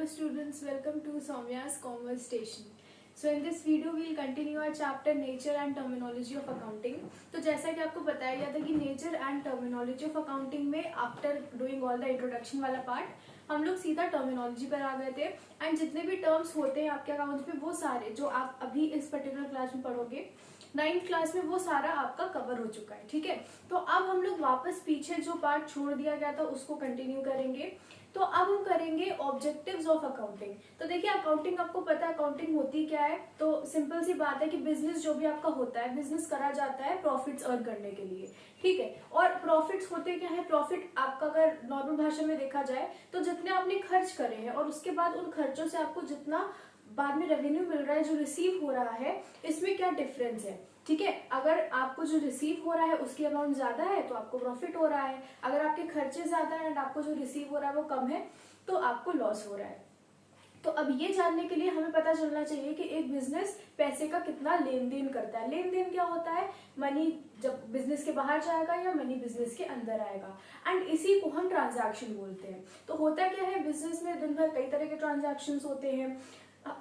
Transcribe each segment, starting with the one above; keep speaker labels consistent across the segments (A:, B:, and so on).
A: Hello students, welcome to Soumya's Commerce Station. So in this video we will continue our chapter Nature and Terminology of Accounting. तो जैसा कि आपको बताया गया था कि Nature and Terminology of Accounting में after doing all the introduction वाला part हम लोग सीधा टर्मिनोलॉजी पर आ गए थे एंड जितने भी टर्म्स होते हैं आपके अकाउंट्स में वो सारे जो आप अभी इस पर्टिकुलर क्लास में पढ़ोगे 9th क्लास में वो सारा आपका कवर हो चुका है। ठीक है, तो अब हम लोग वापस पीछे जो पार्ट छोड़ दिया गया था उसको कंटिन्यू करेंगे। तो अब हम करेंगे ऑब्जेक्टिव्स ऑफ अकाउंटिंग। तो देखिए अकाउंटिंग आपको पता है अकाउंटिंग होती क्या है, तो सिंपल सी बात है कि बिजनेस जो भी आपका होता है बिजनेस करा जाता है प्रॉफिट्स अर्न करने के लिए। ठीक है, और प्रॉफिट्स होते क्या है, प्रॉफिट आपका अगर नॉर्मल भाषा में देखा जाए तो जितने आपने खर्च करे हैं और उसके बाद उन खर्चों से आपको जितना बाद में रेवेन्यू मिल रहा है, जो रिसीव हो रहा है, इसमें क्या डिफरेंस है। ठीक है, अगर आपको जो रिसीव हो रहा है उसकी अमाउंट ज्यादा है तो आपको प्रॉफिट हो रहा है, अगर आपके खर्चे ज्यादा है एंड आपको जो रिसीव हो रहा है वो कम है तो आपको लॉस हो रहा है। तो अब ये जानने के लिए हमें पता चलना चाहिए कि एक बिजनेस पैसे का कितना लेन देन करता है। लेन देन क्या होता है, मनी जब बिजनेस के बाहर जाएगा या मनी बिजनेस के अंदर आएगा, एंड इसी को हम ट्रांजैक्शन बोलते हैं। तो होता क्या है, बिजनेस में दिन भर कई तरह के ट्रांजैक्शंस होते हैं।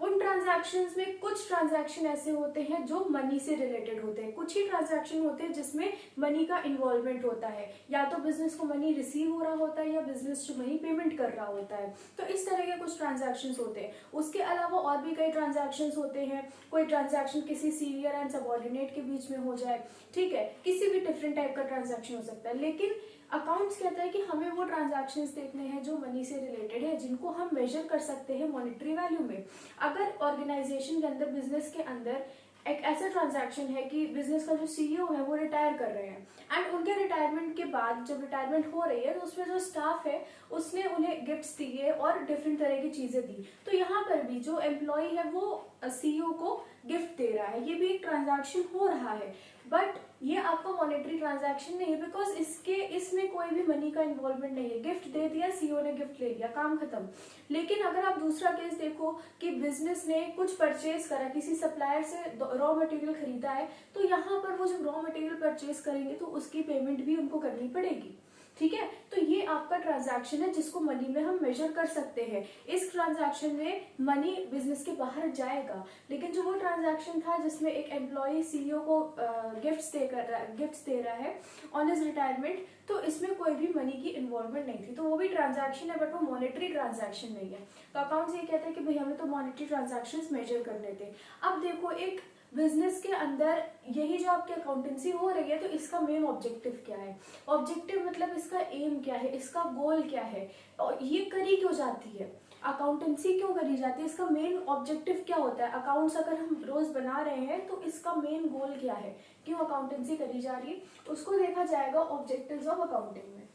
A: उन ट्रांजैक्शंस में कुछ ट्रांजैक्शन ऐसे होते हैं जो मनी से रिलेटेड होते हैं, कुछ ही ट्रांजैक्शन होते हैं जिसमें मनी का इन्वॉल्वमेंट होता है, या तो बिजनेस को मनी रिसीव हो रहा होता है या बिजनेस जो मनी पेमेंट कर रहा होता है। तो इस तरह के कुछ ट्रांजैक्शंस होते हैं। उसके अलावा और भी कई ट्रांजैक्शंस होते हैं। कोई ट्रांजैक्शन किसी सीनियर एंड सबऑर्डिनेट के बीच में हो जाए, ठीक है, किसी भी डिफरेंट टाइप का ट्रांजैक्शन हो सकता है। लेकिन अकाउंट्स कहता है कि हमें वो ट्रांजैक्शंस देखने हैं जो मनी से रिलेटेड है, जिनको हम मेजर कर सकते हैं मॉनेटरी वैल्यू में। अगर ऑर्गेनाइजेशन के अंदर, बिजनेस के अंदर एक ऐसा ट्रांजैक्शन है कि बिजनेस का जो सीईओ है वो रिटायर कर रहे हैं एंड उनके रिटायरमेंट के बाद जब रिटायरमेंट हो रही है तो उसमें जो स्टाफ है उसने उन्हें गिफ्ट्स दिए और डिफरेंट तरह की चीजें दी, तो यहाँ पर भी जो एम्प्लॉय है वो सीईओ को गिफ्ट दे रहा है, ये भी एक ट्रांजैक्शन हो रहा है। बट ये आपका मॉनेटरी ट्रांजैक्शन नहीं है, बिकॉज इसमें कोई भी मनी का इन्वॉल्वमेंट नहीं है। गिफ्ट दे दिया, सीईओ ने गिफ्ट ले लिया, काम खत्म। लेकिन अगर आप दूसरा केस देखो कि बिजनेस ने कुछ परचेज करा, किसी सप्लायर से रॉ मटेरियल खरीदा है, तो यहाँ पर वो जब रॉ मटेरियल परचेज करेंगे तो उसकी पेमेंट भी उनको करनी पड़ेगी। ठीक है, तो ये आपका ट्रांजैक्शन है जिसको मनी में हम मेजर कर सकते हैं। इस ट्रांजैक्शन में मनी बिजनेस के बाहर जाएगा, लेकिन जो वो ट्रांजैक्शन था जिसमें एक एम्प्लॉय सीईओ को गिफ्ट्स दे रहा है ऑन हिज रिटायरमेंट, तो इसमें कोई भी मनी की इन्वॉल्वमेंट नहीं थी, तो वो भी ट्रांजैक्शन है बट वो मॉनेटरी ट्रांजैक्शन नहीं है। तो अकाउंट्स ये कहते हैं कि भाई हमें तो मॉनेटरी ट्रांजैक्शन मेजर करने थे। अब देखो एक बिजनेस के अंदर यही जो आपकी अकाउंटेंसी हो रही है, तो इसका मेन ऑब्जेक्टिव क्या है। ऑब्जेक्टिव मतलब इसका एम क्या है, इसका गोल क्या है, और ये करी क्यों जाती है, अकाउंटेंसी क्यों करी जाती है, इसका मेन ऑब्जेक्टिव क्या होता है। अकाउंट्स अगर हम रोज बना रहे हैं तो इसका मेन गोल क्या है, क्यों अकाउंटेंसी करी जा रही है, उसको देखा जाएगा ऑब्जेक्टिव्स ऑफ अकाउंटिंग में।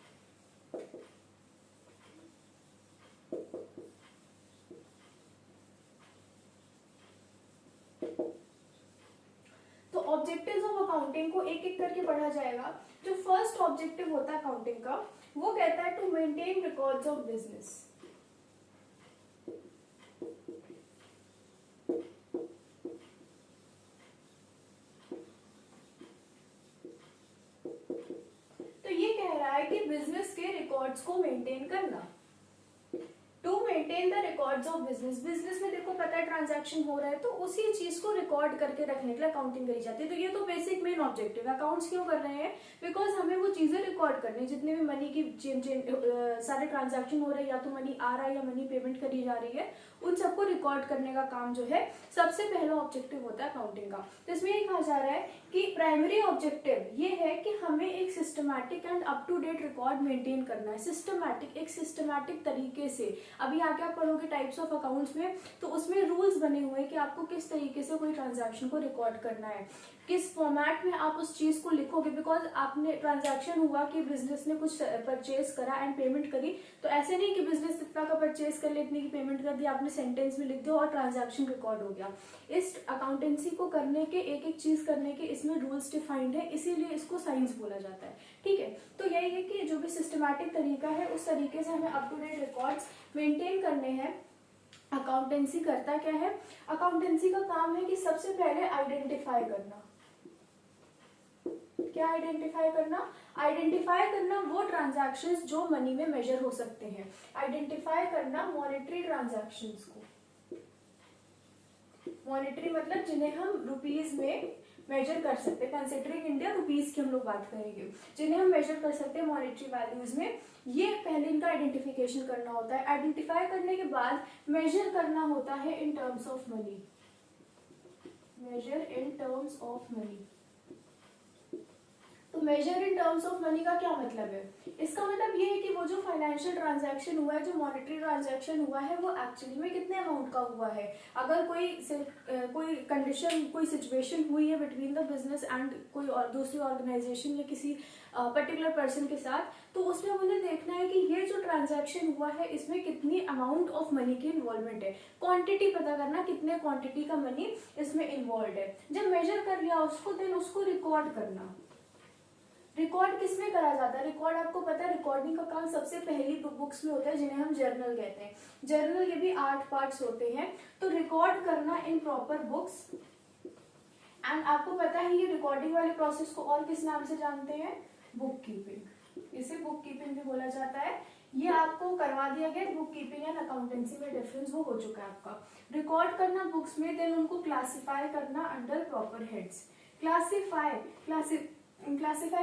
A: तो ऑब्जेक्टिव्स ऑफ अकाउंटिंग को एक एक करके पढ़ा जाएगा। जो फर्स्ट ऑब्जेक्टिव होता है अकाउंटिंग का, वो कहता है to maintain records of business. तो ये कह रहा है कि बिजनेस के रिकॉर्ड्स को मेंटेन करना, to maintain the records of business. Business में देखो पता है ट्रांजैक्शन हो रहा है तो उसी चीज को रिकॉर्ड करके रखने के लिए अकाउंटिंग करी जाती है। तो ये तो बेसिक मेन ऑब्जेक्टिव है। अकाउंट्स क्यों कर रहे हैं, बिकॉज हमें वो चीजें रिकॉर्ड करनी, जितने भी मनी की सारे ट्रांजैक्शन हो रहे हैं, या तो मनी आ रहा है या मनी पेमेंट करी जा रही है, उन सबको रिकॉर्ड करने का काम जो है सबसे पहला ऑब्जेक्टिव होता है अकाउंटिंग का। तो इसमें ये कहा जा रहा है कि प्राइमरी ऑब्जेक्टिव ये है कि हमें एक systematic and up to date record maintain करना है। सिस्टमैटिक, एक सिस्टमैटिक तरीके से। अभी आगे आप पढ़ोगे टाइप्स ऑफ अकाउंट्स में, तो उसमें रूल्स बने हुए हैं कि आपको किस तरीके से कोई ट्रांजैक्शन को रिकॉर्ड करना है, किस फॉर्मेट में आप उस चीज को लिखोगे। बिकॉज आपने ट्रांजैक्शन हुआ कि बिजनेस ने कुछ परचेज करा एंड पेमेंट करी, तो ऐसे नहीं कि बिजनेस इतना का परचेज कर लिया, इतनी की पेमेंट कर दी, आपने सेंटेंस में लिख दिया और ट्रांजैक्शन रिकॉर्ड हो गया। इस अकाउंटेंसी को करने के, एक एक चीज करने के इसमें रूल्स डिफाइंड है, इसीलिए इसको साइंस बोला जाता है। ठीक है, तो यही है कि जो भी सिस्टमैटिक तरीका है उस तरीके से हमें up to date records maintain करने हैं। अकाउंटेंसी करता क्या है, अकाउंटेंसी का काम है कि सबसे पहले आइडेंटिफाई करना, क्या आइडेंटिफाई करना? आइडेंटिफाई करना वो ट्रांजैक्शंस जो मनी में मेजर हो सकते हैं। आइडेंटिफाई करना मॉनेटरी ट्रांजैक्शंस को, मॉनेटरी मतलब जिन्हें हम रुपीज में मेजर कर सकते हैं, कंसिडरिंग इंडिया रुपीज की हम लोग बात करेंगे, जिन्हें हम मेजर कर सकते हैं मॉनेटरी वैल्यूज में। ये पहले इनका आइडेंटिफिकेशन करना होता है। आइडेंटिफाई करने के बाद मेजर करना होता है in terms of money, measure in terms of money. तो measure in terms of money का क्या मतलब है? इसका मतलब ये है कि वो जो फाइनेंशियल ट्रांजैक्शन हुआ है, जो मॉनेटरी ट्रांजैक्शन हुआ है, वो एक्चुअली में कितने अमाउंट का हुआ है। अगर कोई कंडीशन, कोई सिचुएशन हुई है बिटवीन द बिजनेस एंड कोई और दूसरी ऑर्गेनाइजेशन या किसी पर्टिकुलर पर्सन के साथ, तो उसमें मुझे देखना है कि ये जो ट्रांजैक्शन हुआ है इसमें कितनी अमाउंट ऑफ मनी की इन्वॉल्वमेंट है। क्वांटिटी पता करना, कितने क्वांटिटी का मनी इसमें इन्वॉल्व है। जब मेजर कर लिया उसको, देन उसको रिकॉर्ड करना। रिकॉर्ड किसमें करा जाता है? रिकॉर्ड आपको पता है, रिकॉर्डिंग का काम सबसे पहली बुक्स में होता है जिन्हें हम जर्नल कहते हैं। जर्नल के भी 8 पार्ट्स होते हैं। तो रिकॉर्ड करना इन प्रॉपर बुक्स। एंड आपको पता है ये रिकॉर्डिंग वाले प्रोसेस को और किस नाम से जानते हैं? Book keeping. इसे बुक कीपिंग भी बोला जाता है। ये आपको करवा दिया गया। बुक कीपिंग एंड अकाउंटेंसी में डिफरेंस वो हो चुका है आपका। रिकॉर्ड करना बुक्स में, देन उनको क्लासिफाई करना अंडर प्रॉपर हेड्स। क्लासिफाई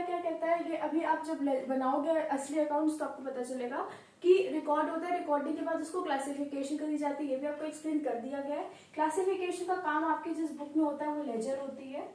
A: क्या कहता है? ये अभी आप जब बनाओगे असली अकाउंट्स तो आपको पता चलेगा कि रिकॉर्ड होता है, रिकॉर्डिंग के बाद उसको क्लासिफिकेशन करी जाती है। ये भी आपको एक्सप्लेन कर दिया गया है। क्लासिफिकेशन का काम आपकी जिस बुक में होता है वो लेजर होती है,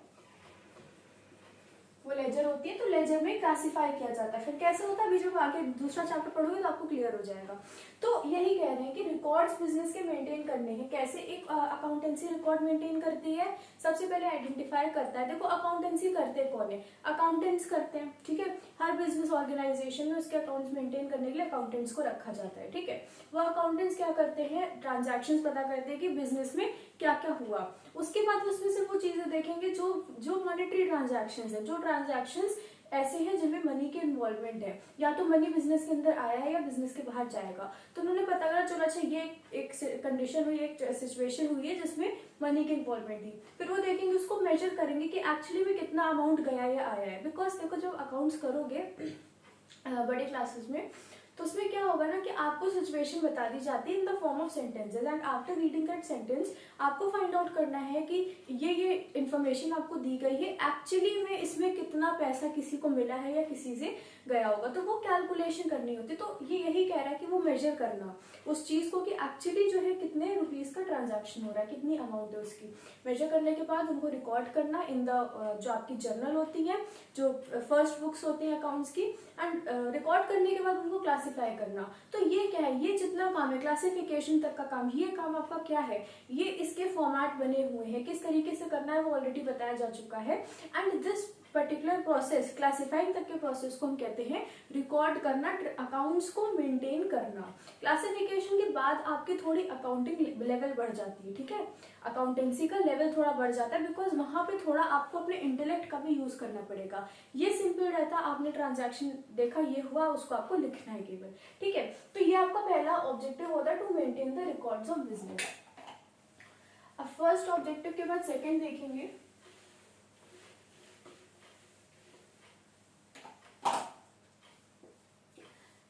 A: वो लेजर होती है। तो लेजर में क्लासिफाई किया जाता है। फिर कैसे होता है अभी जब आगे दूसरा चैप्टर पढ़ोगे तो आपको क्लियर हो जाएगा। तो यही कह रहे हैं कि रिकॉर्ड्स बिजनेस के मेंटेन करने हैं। कैसे एक अकाउंटेंसी रिकॉर्ड मेंटेन करती है? सबसे पहले आइडेंटिफाई करता है। देखो अकाउंटेंसी करते कौन है? अकाउंटेंट्स करते हैं, ठीक है। हर बिजनेस ऑर्गेनाइजेशन में उसके अकाउंट्स मेंटेन करने के लिए अकाउंटेंट्स को रखा जाता है, ठीक है। वो अकाउंटेंट्स क्या करते हैं? ट्रांजैक्शंस पता करते हैं कि बिजनेस में क्या क्या हुआ। उसके बाद उसमें से वो चीजें देखेंगे जो मॉनेटरी ट्रांजैक्शंस है, जो ट्रांजैक्शंस ऐसे हैं जिनमें मनी की इन्वॉल्वमेंट है, या तो मनी बिजनेस के अंदर आया है या बिजनेस के बाहर जाएगा। तो उन्होंने पता करा, चलो अच्छा ये एक कंडीशन हुई, एक सिचुएशन हुई है जिसमें मनी की इन्वॉल्वमेंट थी। फिर वो देखेंगे, उसको मेजर करेंगे कि एक्चुअली में कितना अमाउंट गया या आया है। बिकॉज देखो जब अकाउंट्स करोगे बड़े क्लासेस में, तो उसमें क्या होगा ना कि आपको सिचुएशन बता दी जाती है in the form of sentences, and after reading that sentence आपको फाइंड आउट करना है कि ये इन्फॉर्मेशन आपको दी गई है, एक्चुअली में इसमें कितना पैसा किसी को मिला है या किसी से गया होगा। तो वो कैलकुलेशन करनी होती है। तो ये यही कह रहा है कि वो मेजर करना उस चीज को कि एक्चुअली जो है कितने रुपीस का ट्रांजैक्शन हो रहा है, कितनी अमाउंट है उसकी। मेजर करने के बाद उनको रिकॉर्ड करना इन द जो आपकी जर्नल होती है, जो फर्स्ट बुक्स होती है अकाउंट्स की, एंड रिकॉर्ड करने के बाद उनको क्लासिफाई करना। तो ये क्या है? ये जितना काम है क्लासिफिकेशन तक का काम, ये काम आपका क्या है? ये इसके फॉर्मेट बने हुए हैं, किस तरीके से करना है वो ऑलरेडी बताया जा चुका है। And this particular process, classifying तक के प्रोसेस को हम कहते हैं रिकॉर्ड करना, अकाउंट्स को मेंटेन करना। क्लासिफिकेशन के बाद आपकी थोड़ी अकाउंटिंग लेवल बढ़ जाती है, ठीक है। अकाउंटेंसी का लेवल थोड़ा बढ़ जाता है, बिकॉज वहां पे थोड़ा आपको अपने इंटेलेक्ट का भी यूज करना पड़ेगा। ये सिंपल रहता, आपने ट्रांजैक्शन देखा, ये हुआ, उसको आपको लिखना है केवल, ठीक है। तो ये आपका पहला ऑब्जेक्टिव होता है, to maintain the records of business. अब फर्स्ट ऑब्जेक्टिव के बाद सेकेंड देखेंगे।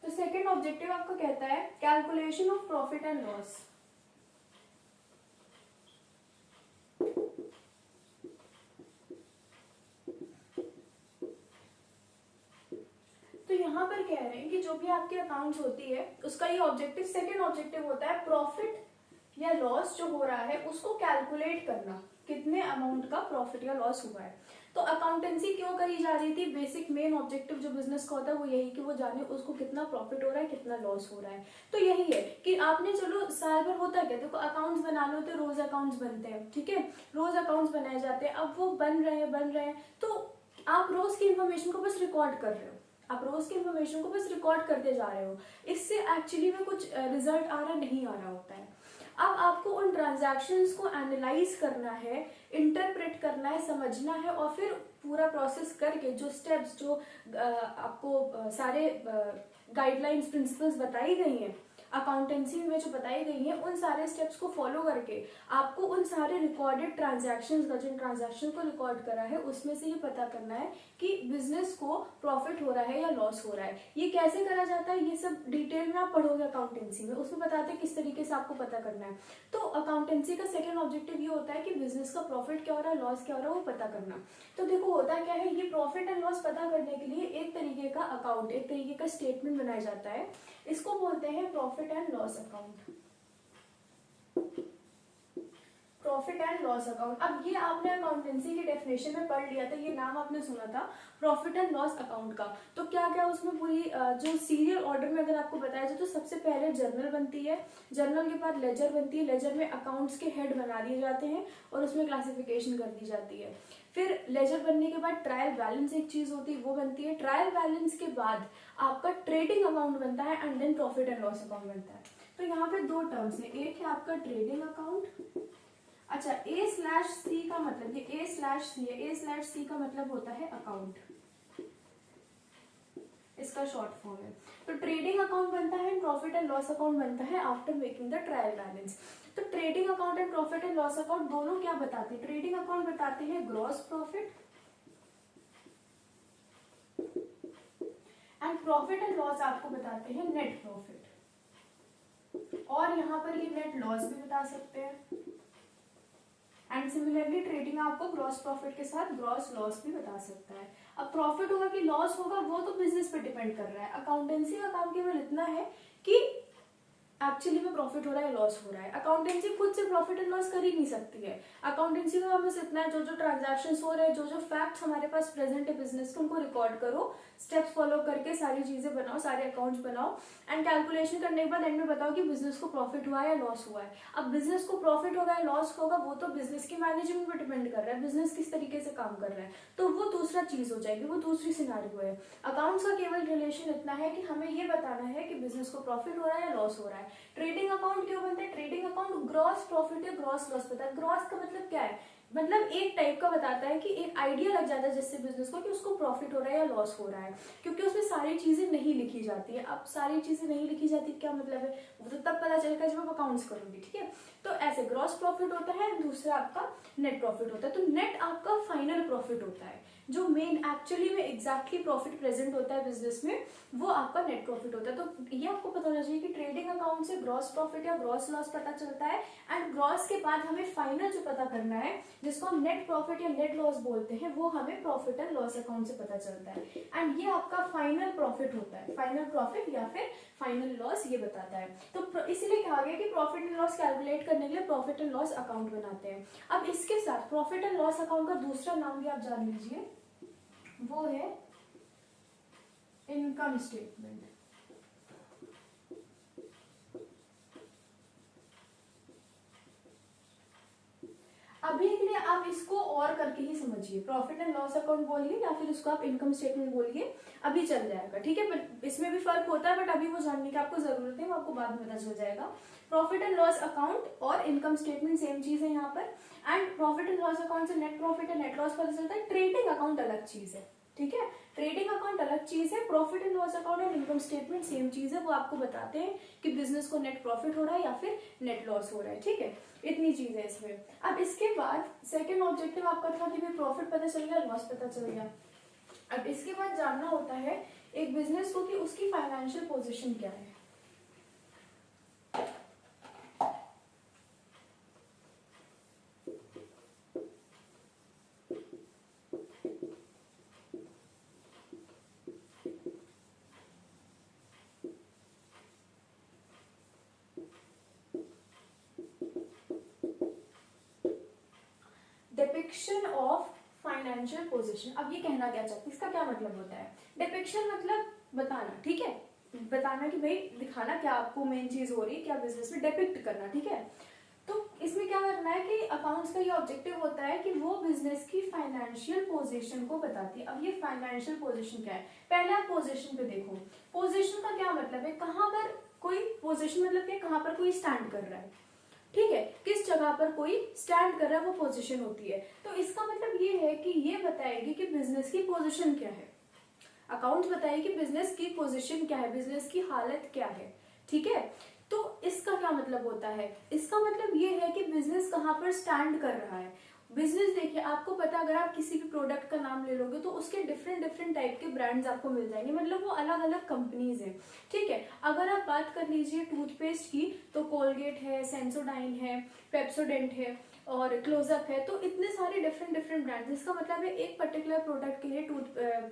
A: तो सेकेंड ऑब्जेक्टिव आपका कहता है calculation of profit and loss. तो यहाँ पर कह रहे हैं कि जो भी आपके अकाउंट्स होती है उसका ये ऑब्जेक्टिव, सेकेंड ऑब्जेक्टिव होता है प्रॉफिट या लॉस जो हो रहा है उसको कैलकुलेट करना, कितने अमाउंट का प्रॉफिट या लॉस हुआ है। तो अकाउंटेंसी क्यों करी जा रही थी? बेसिक मेन ऑब्जेक्टिव जो बिजनेस का होता है वो यही कि वो जाने उसको कितना प्रॉफिट हो रहा है, कितना लॉस हो रहा है। तो यही है कि आपने, चलो साल भर होता क्या, देखो अकाउंट्स बनाने होते हैं, रोज अकाउंट्स बनते हैं, ठीक है, रोज अकाउंट्स बनाए जाते हैं। अब वो बन रहे हैं, तो आप रोज की इन्फॉर्मेशन को बस रिकॉर्ड कर रहे हो, आप रोज की इन्फॉर्मेशन को बस रिकॉर्ड करते जा रहे हो, इससे एक्चुअली में कुछ रिजल्ट आ रहा नहीं आ रहा होता है। अब आपको उन ट्रांजैक्शंस को एनालाइज करना है, इंटरप्रेट करना है, समझना है, और फिर पूरा प्रोसेस करके जो स्टेप्स, जो आपको सारे गाइडलाइंस, प्रिंसिपल्स बताई गई हैं, अकाउंटेंसी में जो बताई गई है उन सारे स्टेप्स को फॉलो करके आपको उन सारे रिकॉर्डेड ट्रांजैक्शंस का, जिन ट्रांजैक्शन को रिकॉर्ड करा है उसमें से ये पता करना है कि बिजनेस को प्रॉफिट हो रहा है या लॉस हो रहा है। ये कैसे करा जाता है ये सब डिटेल में आप पढ़ोगे अकाउंटेंसी में, उसमें बताते हैं किस तरीके से आपको पता करना है। तो अकाउंटेंसी का सेकेंड ऑब्जेक्टिव ये होता है कि बिजनेस का प्रॉफिट क्या हो रहा है, लॉस क्या हो रहा है, वो पता करना। तो देखो होता क्या है, ये प्रॉफिट एंड लॉस पता करने के लिए एक तरीके का अकाउंट, एक तरीके का स्टेटमेंट बनाया जाता है, इसको बोलते हैं profit and loss account. Profit and loss account. अब ये आपने अकाउंटेंसी की डेफिनेशन में पढ़ लिया था, ये नाम आपने सुना था प्रॉफिट एंड लॉस अकाउंट का। तो क्या क्या उसमें पूरी जो सीरियल ऑर्डर में अगर आपको बताया जाए तो सबसे पहले जर्नल बनती है, जर्नल के बाद लेजर बनती है, लेजर में अकाउंट्स के हेड बना दिए जाते हैं और उसमें क्लासिफिकेशन कर दी जाती है। फिर लेजर बनने के बाद ट्रायल बैलेंस एक चीज होती है, वो बनती है। ट्रायल बैलेंस के बाद आपका ट्रेडिंग अकाउंट बनता है and then profit and loss account बनता है। तो यहाँ पे दो टर्म्स है, एक है आपका ट्रेडिंग अकाउंट। अच्छा, A/C का मतलब, ये A/C है, A/C का मतलब होता है अकाउंट, इसका शॉर्ट फॉर्म है। तो ट्रेडिंग अकाउंट बनता है, प्रॉफिट एंड लॉस अकाउंट बनता है after making the trial balance. तो trading account and profit and loss account दोनों क्या बताते हैं? ट्रेडिंग अकाउंट बताते हैं gross profit and profit and loss आपको बताते हैं नेट प्रॉफिट, और यहाँ पर ये नेट लॉस भी बता सकते हैं। एंड सिमिलरली ट्रेडिंग आपको ग्रॉस प्रॉफिट के साथ ग्रॉस लॉस भी बता सकता है। अब प्रॉफिट होगा कि लॉस होगा वो तो बिजनेस पे डिपेंड कर रहा है। अकाउंटेंसी का काम केवल इतना है कि एक्चुअली में प्रॉफिट हो रहा है लॉस हो रहा है। अकाउंटेंसी खुद से प्रॉफिट एंड लॉस कर ही नहीं सकती है। अकाउंटेंसी का बस इतना है, जो जो ट्रांजैक्शंस हो रहे हैं, जो जो फैक्ट्स हमारे पास प्रेजेंट है बिजनेस के, उनको रिकॉर्ड करो, स्टेप्स फॉलो करके सारी चीजें बनाओ, सारे अकाउंट्स बनाओ एंड कैलकुलेशन करने के बाद एंड में बताओ कि बिजनेस को प्रॉफिट हुआ है या लॉस हुआ है। अब बिजनेस को प्रॉफिट होगा या लॉस होगा वो तो बिजनेस की मैनेजमेंट पर डिपेंड कर रहा है, बिजनेस किस तरीके से काम कर रहा है, तो वो दूसरा चीज हो जाएगी, वो दूसरी सिनेरियो है। अकाउंट्स का केवल रिलेशन इतना है कि हमें ये बताना है कि बिजनेस को प्रॉफिट हो रहा है या लॉस हो रहा है। ट्रेडिंग अकाउंट क्यों बनता है? ट्रेडिंग अकाउंट ग्रॉस प्रॉफिट या ग्रॉस लॉस पता है। ग्रॉस का मतलब क्या है? मतलब एक टाइप का बताता है कि एक आइडिया लग जाता है जिससे बिजनेस को कि उसको प्रॉफिट हो रहा है या लॉस हो रहा है, क्योंकि उसमें सारी चीजें नहीं लिखी जाती है। अब सारी चीजें नहीं लिखी जाती क्या मतलब है? वो तो तब पता चलेगा जब आप अकाउंट्स करोगे, ठीक है। तो ऐसे ग्रॉस प्रॉफिट होता है, दूसरा आपका नेट प्रॉफिट होता है। तो नेट आपका फाइनल प्रॉफिट होता है, जो मेन एक्चुअली में एग्जैक्टली प्रॉफिट प्रेजेंट होता है बिजनेस में, वो आपका नेट प्रॉफिट होता है। तो ये आपको पता होना चाहिए कि ट्रेडिंग अकाउंट से ग्रॉस प्रॉफिट या ग्रॉस लॉस पता चलता है एंड ग्रॉस के बाद हमें फाइनल जो पता करना है जिसको हम नेट प्रॉफिट या नेट लॉस बोलते हैं, वो हमें प्रॉफिट एंड लॉस अकाउंट से पता चलता है एंड ये आपका फाइनल प्रॉफिट होता है। फाइनल प्रॉफिट या फिर फाइनल लॉस ये बताता है। तो इसीलिए कहा गया कि प्रॉफिट एंड लॉस कैलकुलेट करने के लिए प्रॉफिट एंड लॉस अकाउंट बनाते हैं। अब इसके साथ प्रॉफिट एंड लॉस अकाउंट का दूसरा नाम भी आप जान लीजिए, वो है इनकम स्टेटमेंट। अभी के लिए आप इसको और करके ही समझिए, प्रॉफिट एंड लॉस अकाउंट बोलिए या फिर उसको आप इनकम स्टेटमेंट बोलिए, अभी चल जाएगा, ठीक है। बट इसमें भी फर्क होता है, बट अभी वो जानने की आपको जरूरत है, वो आपको बाद में पता चल जाएगा। प्रॉफिट एंड लॉस अकाउंट और इनकम स्टेटमेंट सेम चीज है यहाँ पर। And profit and loss account से net profit and net loss पता चलता है। ट्रेडिंग अकाउंट अलग चीज है, ठीक है। ट्रेडिंग अकाउंट अलग चीज है, प्रॉफिट एंड लॉस अकाउंट और इनकम स्टेटमेंट सेम चीज है। वो आपको बताते हैं कि बिजनेस को नेट प्रॉफिट हो रहा है या फिर नेट लॉस हो रहा है, ठीक है। इतनी चीज है इसमें। अब इसके बाद सेकंड ऑब्जेक्टिव आपका था कि भाई प्रॉफिट पता चल गया, लॉस पता चल गया। अब इसके बाद जानना होता है एक बिजनेस को कि उसकी फाइनेंशियल पोजीशन क्या है। Depiction of financial position. अब ये कहना क्या चाहते हैं, इसका क्या मतलब होता है? डिपिक्शन मतलब बताना, ठीक है, बताना कि भाई दिखाना क्या आपको मेन चीज हो रही है, क्या बिजनेस में डिपिक्ट करना, ठीक है। तो इसमें क्या करना है कि अकाउंट्स का ये ऑब्जेक्टिव होता है कि वो बिजनेस की फाइनेंशियल पोजीशन को बताती है। अब ये फाइनेंशियल पोजीशन क्या है? पहले आप पोजीशन पे देखो। पोजीशन का क्या मतलब है? कहाँ पर कोई पोजीशन मतलब क्या, कहाँ पर कोई स्टैंड कर रहा है, ठीक है, किस जगह पर कोई स्टैंड कर रहा है, वो पोजीशन होती है। तो इसका मतलब ये है कि ये बताएगी कि बिजनेस की पोजीशन क्या है। अकाउंट्स बताएगी कि बिजनेस की पोजीशन क्या है, बिजनेस की हालत क्या है, ठीक है। तो इसका क्या मतलब होता है, इसका मतलब ये है कि बिजनेस कहाँ पर स्टैंड कर रहा है। बिजनेस देखिए, आपको पता अगर आप किसी भी प्रोडक्ट का नाम ले लोगे तो उसके डिफरेंट डिफरेंट टाइप के ब्रांड्स आपको मिल जाएंगे, मतलब वो अलग अलग कंपनीज हैं, ठीक है। अगर आप बात कर लीजिए टूथपेस्ट की तो कोलगेट है, सेंसोडाइन है, पेप्सोडेंट है और क्लोजअप है, तो इतने सारे डिफरेंट डिफरेंट ब्रांड्स। इसका मतलब है एक पर्टिकुलर प्रोडक्ट के लिए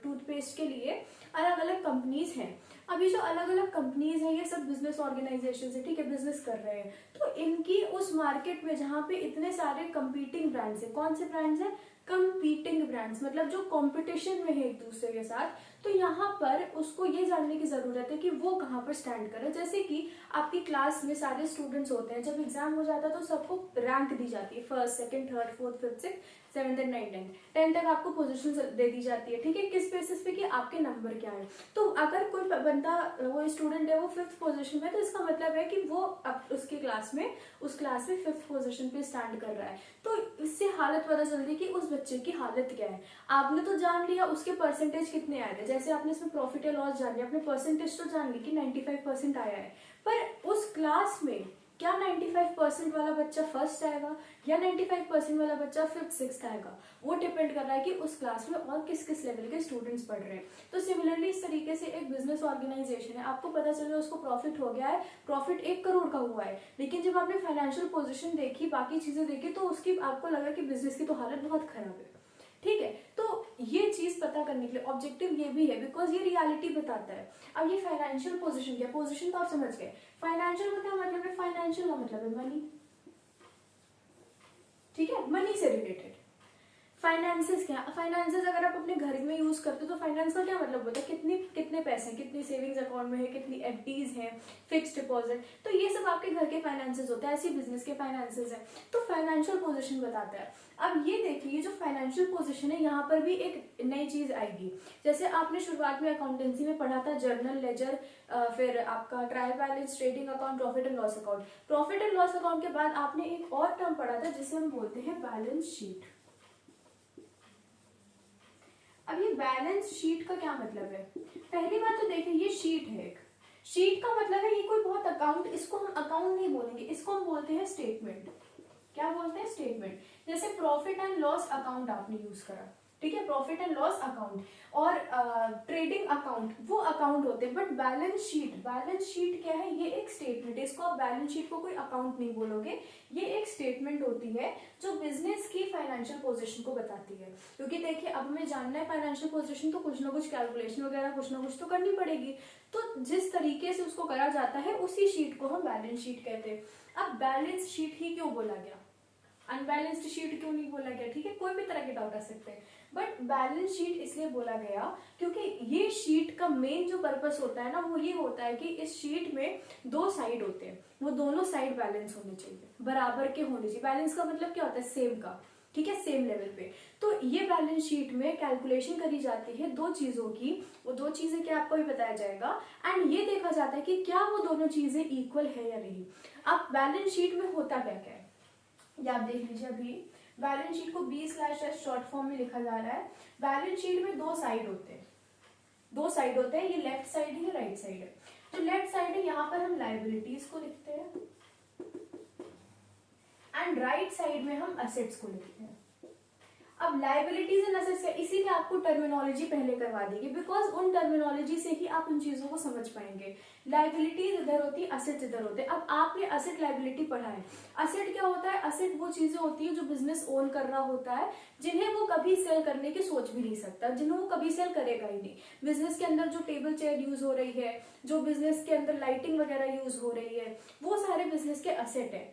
A: टूथपेस्ट के लिए अलग अलग कंपनीज हैं। अभी जो अलग अलग कंपनीज हैं ये सब बिजनेस ऑर्गेनाइजेशन है, ठीक है, बिजनेस कर रहे हैं। तो इनकी उस मार्केट में जहाँ पे इतने सारे कंपीटिंग ब्रांड्स हैं, कौन से ब्रांड्स हैं, कंपीटिंग ब्रांड्स, मतलब जो कंपटीशन में है एक दूसरे के साथ, तो यहाँ पर उसको ये जानने की जरूरत है कि वो कहाँ पर स्टैंड करे। जैसे कि आपकी क्लास में सारे स्टूडेंट्स होते हैं, जब एग्जाम हो जाता है तो सबको रैंक दी जाती है, first second third fourth fifth six seventh and ninth tenth तक आपको पोजीशन दे दी जाती है, ठीक है, किस बेसिस पे कि आपके नंबर क्या है। तो अगर कोई बंदा, वो स्टूडेंट है वो फिफ्थ पोजीशन में, तो इसका मतलब है कि वो उसकी क्लास में, उस क्लास में फिफ्थ पोजीशन पे स्टैंड कर रहा है। तो इससे हालत पता चलती है कि उस बच्चे की हालत क्या है। आपने तो जान लिया उसके परसेंटेज कितने आए थे, जैसे आपने इसमें प्रॉफिट या लॉस जान लिया, आपने परसेंटेज तो जान ली कि 95% आया है, पर उस क्लास में क्या 95% वाला बच्चा फर्स्ट आएगा या 95% वाला बच्चा फिफ्थ सिक्स्थ आएगा, वो डिपेंड कर रहा है कि उस क्लास में और किस किस लेवल के स्टूडेंट्स पढ़ रहे हैं। तो सिमिलरली इस तरीके से एक बिजनेस ऑर्गेनाइजेशन है, आपको पता चले उसको प्रॉफिट हो गया है, प्रॉफिट 1 करोड़ का हुआ है, लेकिन जब आपने फाइनेंशियल पोजीशन देखी, बाकी चीजें देखी, तो उसकी आपको लगा कि बिजनेस की तो हालत बहुत खराब है, ठीक है। तो ये चीज पता करने के लिए ऑब्जेक्टिव ये भी है, बिकॉज ये रियलिटी बताता है। अब ये फाइनेंशियल पोजीशन क्या, पोजीशन तो आप समझ गए, फाइनेंशियल का क्या मतलब है, फाइनेंशियल का मतलब है मनी, ठीक है, मनी से रिलेटेड। फाइनेंसेस क्या, फाइनेंसेस अगर आप अपने घर में यूज करते हो तो फाइनेंस का क्या मतलब होता है, कितने पैसे हैं, कितनी सेविंग्स अकाउंट में है, कितनी एफडीज हैं, फिक्स्ड डिपॉजिट, तो ये सब आपके घर के फाइनेंसेस होते हैं, ऐसे बिजनेस के फाइनेंसेस हैं। तो फाइनेंशियल पोजीशन बताता है। अब ये देखिए, जो फाइनेंशियल पोजीशन है यहाँ पर भी एक नई चीज आएगी। जैसे आपने शुरुआत में अकाउंटेंसी में पढ़ा था जर्नल लेजर, फिर आपका trial balance, trading account, profit and loss account. Profit and loss account के बाद आपने एक और टर्म पढ़ा था जिसे हम बोलते हैं बैलेंस शीट। अब ये बैलेंस शीट का क्या मतलब है, पहली बात तो देखिए ये शीट है, एक शीट का मतलब है ये कोई बहुत अकाउंट, इसको हम अकाउंट नहीं बोलेंगे, इसको हम बोलते हैं स्टेटमेंट। क्या बोलते हैं, स्टेटमेंट। जैसे प्रॉफिट एंड लॉस अकाउंट आपने यूज करा, ठीक है, प्रॉफिट एंड लॉस अकाउंट और ट्रेडिंग अकाउंट, वो अकाउंट होते हैं। But balance sheet, balance sheet क्या है, ये एक स्टेटमेंट है, इसको आप बैलेंस शीट को कोई अकाउंट नहीं बोलोगे, ये एक स्टेटमेंट होती है जो बिजनेस की फाइनेंशियल पोजीशन को बताती है। क्योंकि देखिए अब हमें जानना है फाइनेंशियल पोजीशन, तो कुछ ना कुछ कैलकुलेशन वगैरह कुछ ना कुछ तो करनी पड़ेगी, तो जिस तरीके से उसको करा जाता है उसी शीट को हम बैलेंस शीट कहते हैं। अब बैलेंस शीट ही क्यों बोला गया, अनबैलेंस्ड शीट क्यों नहीं बोला गया, ठीक है, कोई भी तरह के डाउट आ सकते हैं, बट बैलेंस शीट इसलिए बोला गया क्योंकि ये शीट का मेन जो पर्पस होता है ना, वो ये होता है कि इस शीट में 2 साइड होते हैं, वो दोनों साइड बैलेंस होने चाहिए, बराबर के होने चाहिए। बैलेंस का मतलब क्या होता है, सेम का, ठीक है, सेम लेवल पे। तो ये बैलेंस शीट में कैलकुलेशन करी जाती है 2 चीजों की, वो 2 चीजें क्या आपको भी बताया जाएगा, एंड ये देखा जाता है कि क्या वो दोनों चीजें इक्वल है या नहीं। अब बैलेंस शीट में होता क्या क्या है, ये आप देख लीजिए। अभी बैलेंस शीट को B/S शॉर्ट फॉर्म में लिखा जा रहा है। बैलेंस शीट में 2 साइड होते हैं, 2 साइड होते हैं, ये लेफ्ट साइड है, राइट साइड है। जो लेफ्ट साइड है यहाँ पर हम लाइबिलिटीज को लिखते हैं एंड राइट साइड में हम असेट्स को लिखते हैं। अब लाइबिलिटीज एंड असेट्स, इसीलिए आपको टर्मिनोलॉजी पहले करवा देगी, बिकॉज उन टर्मिनोलॉजी से ही आप उन चीजों को समझ पाएंगे। लाइबिलिटीज इधर होती है, असेट्स इधर होते हैं। अब आपने असेट लाइबिलिटी पढ़ा है, असेट क्या होता है, असेट वो चीजें होती है जो बिजनेस ओन कर रहा होता है, जिन्हें वो कभी सेल करने की सोच भी नहीं सकता, जिन्हें वो कभी सेल करेगा ही नहीं। बिजनेस के अंदर जो टेबल चेयर यूज हो रही है, जो बिजनेस के अंदर लाइटिंग वगैरह यूज हो रही है, वो सारे बिजनेस के असेट है,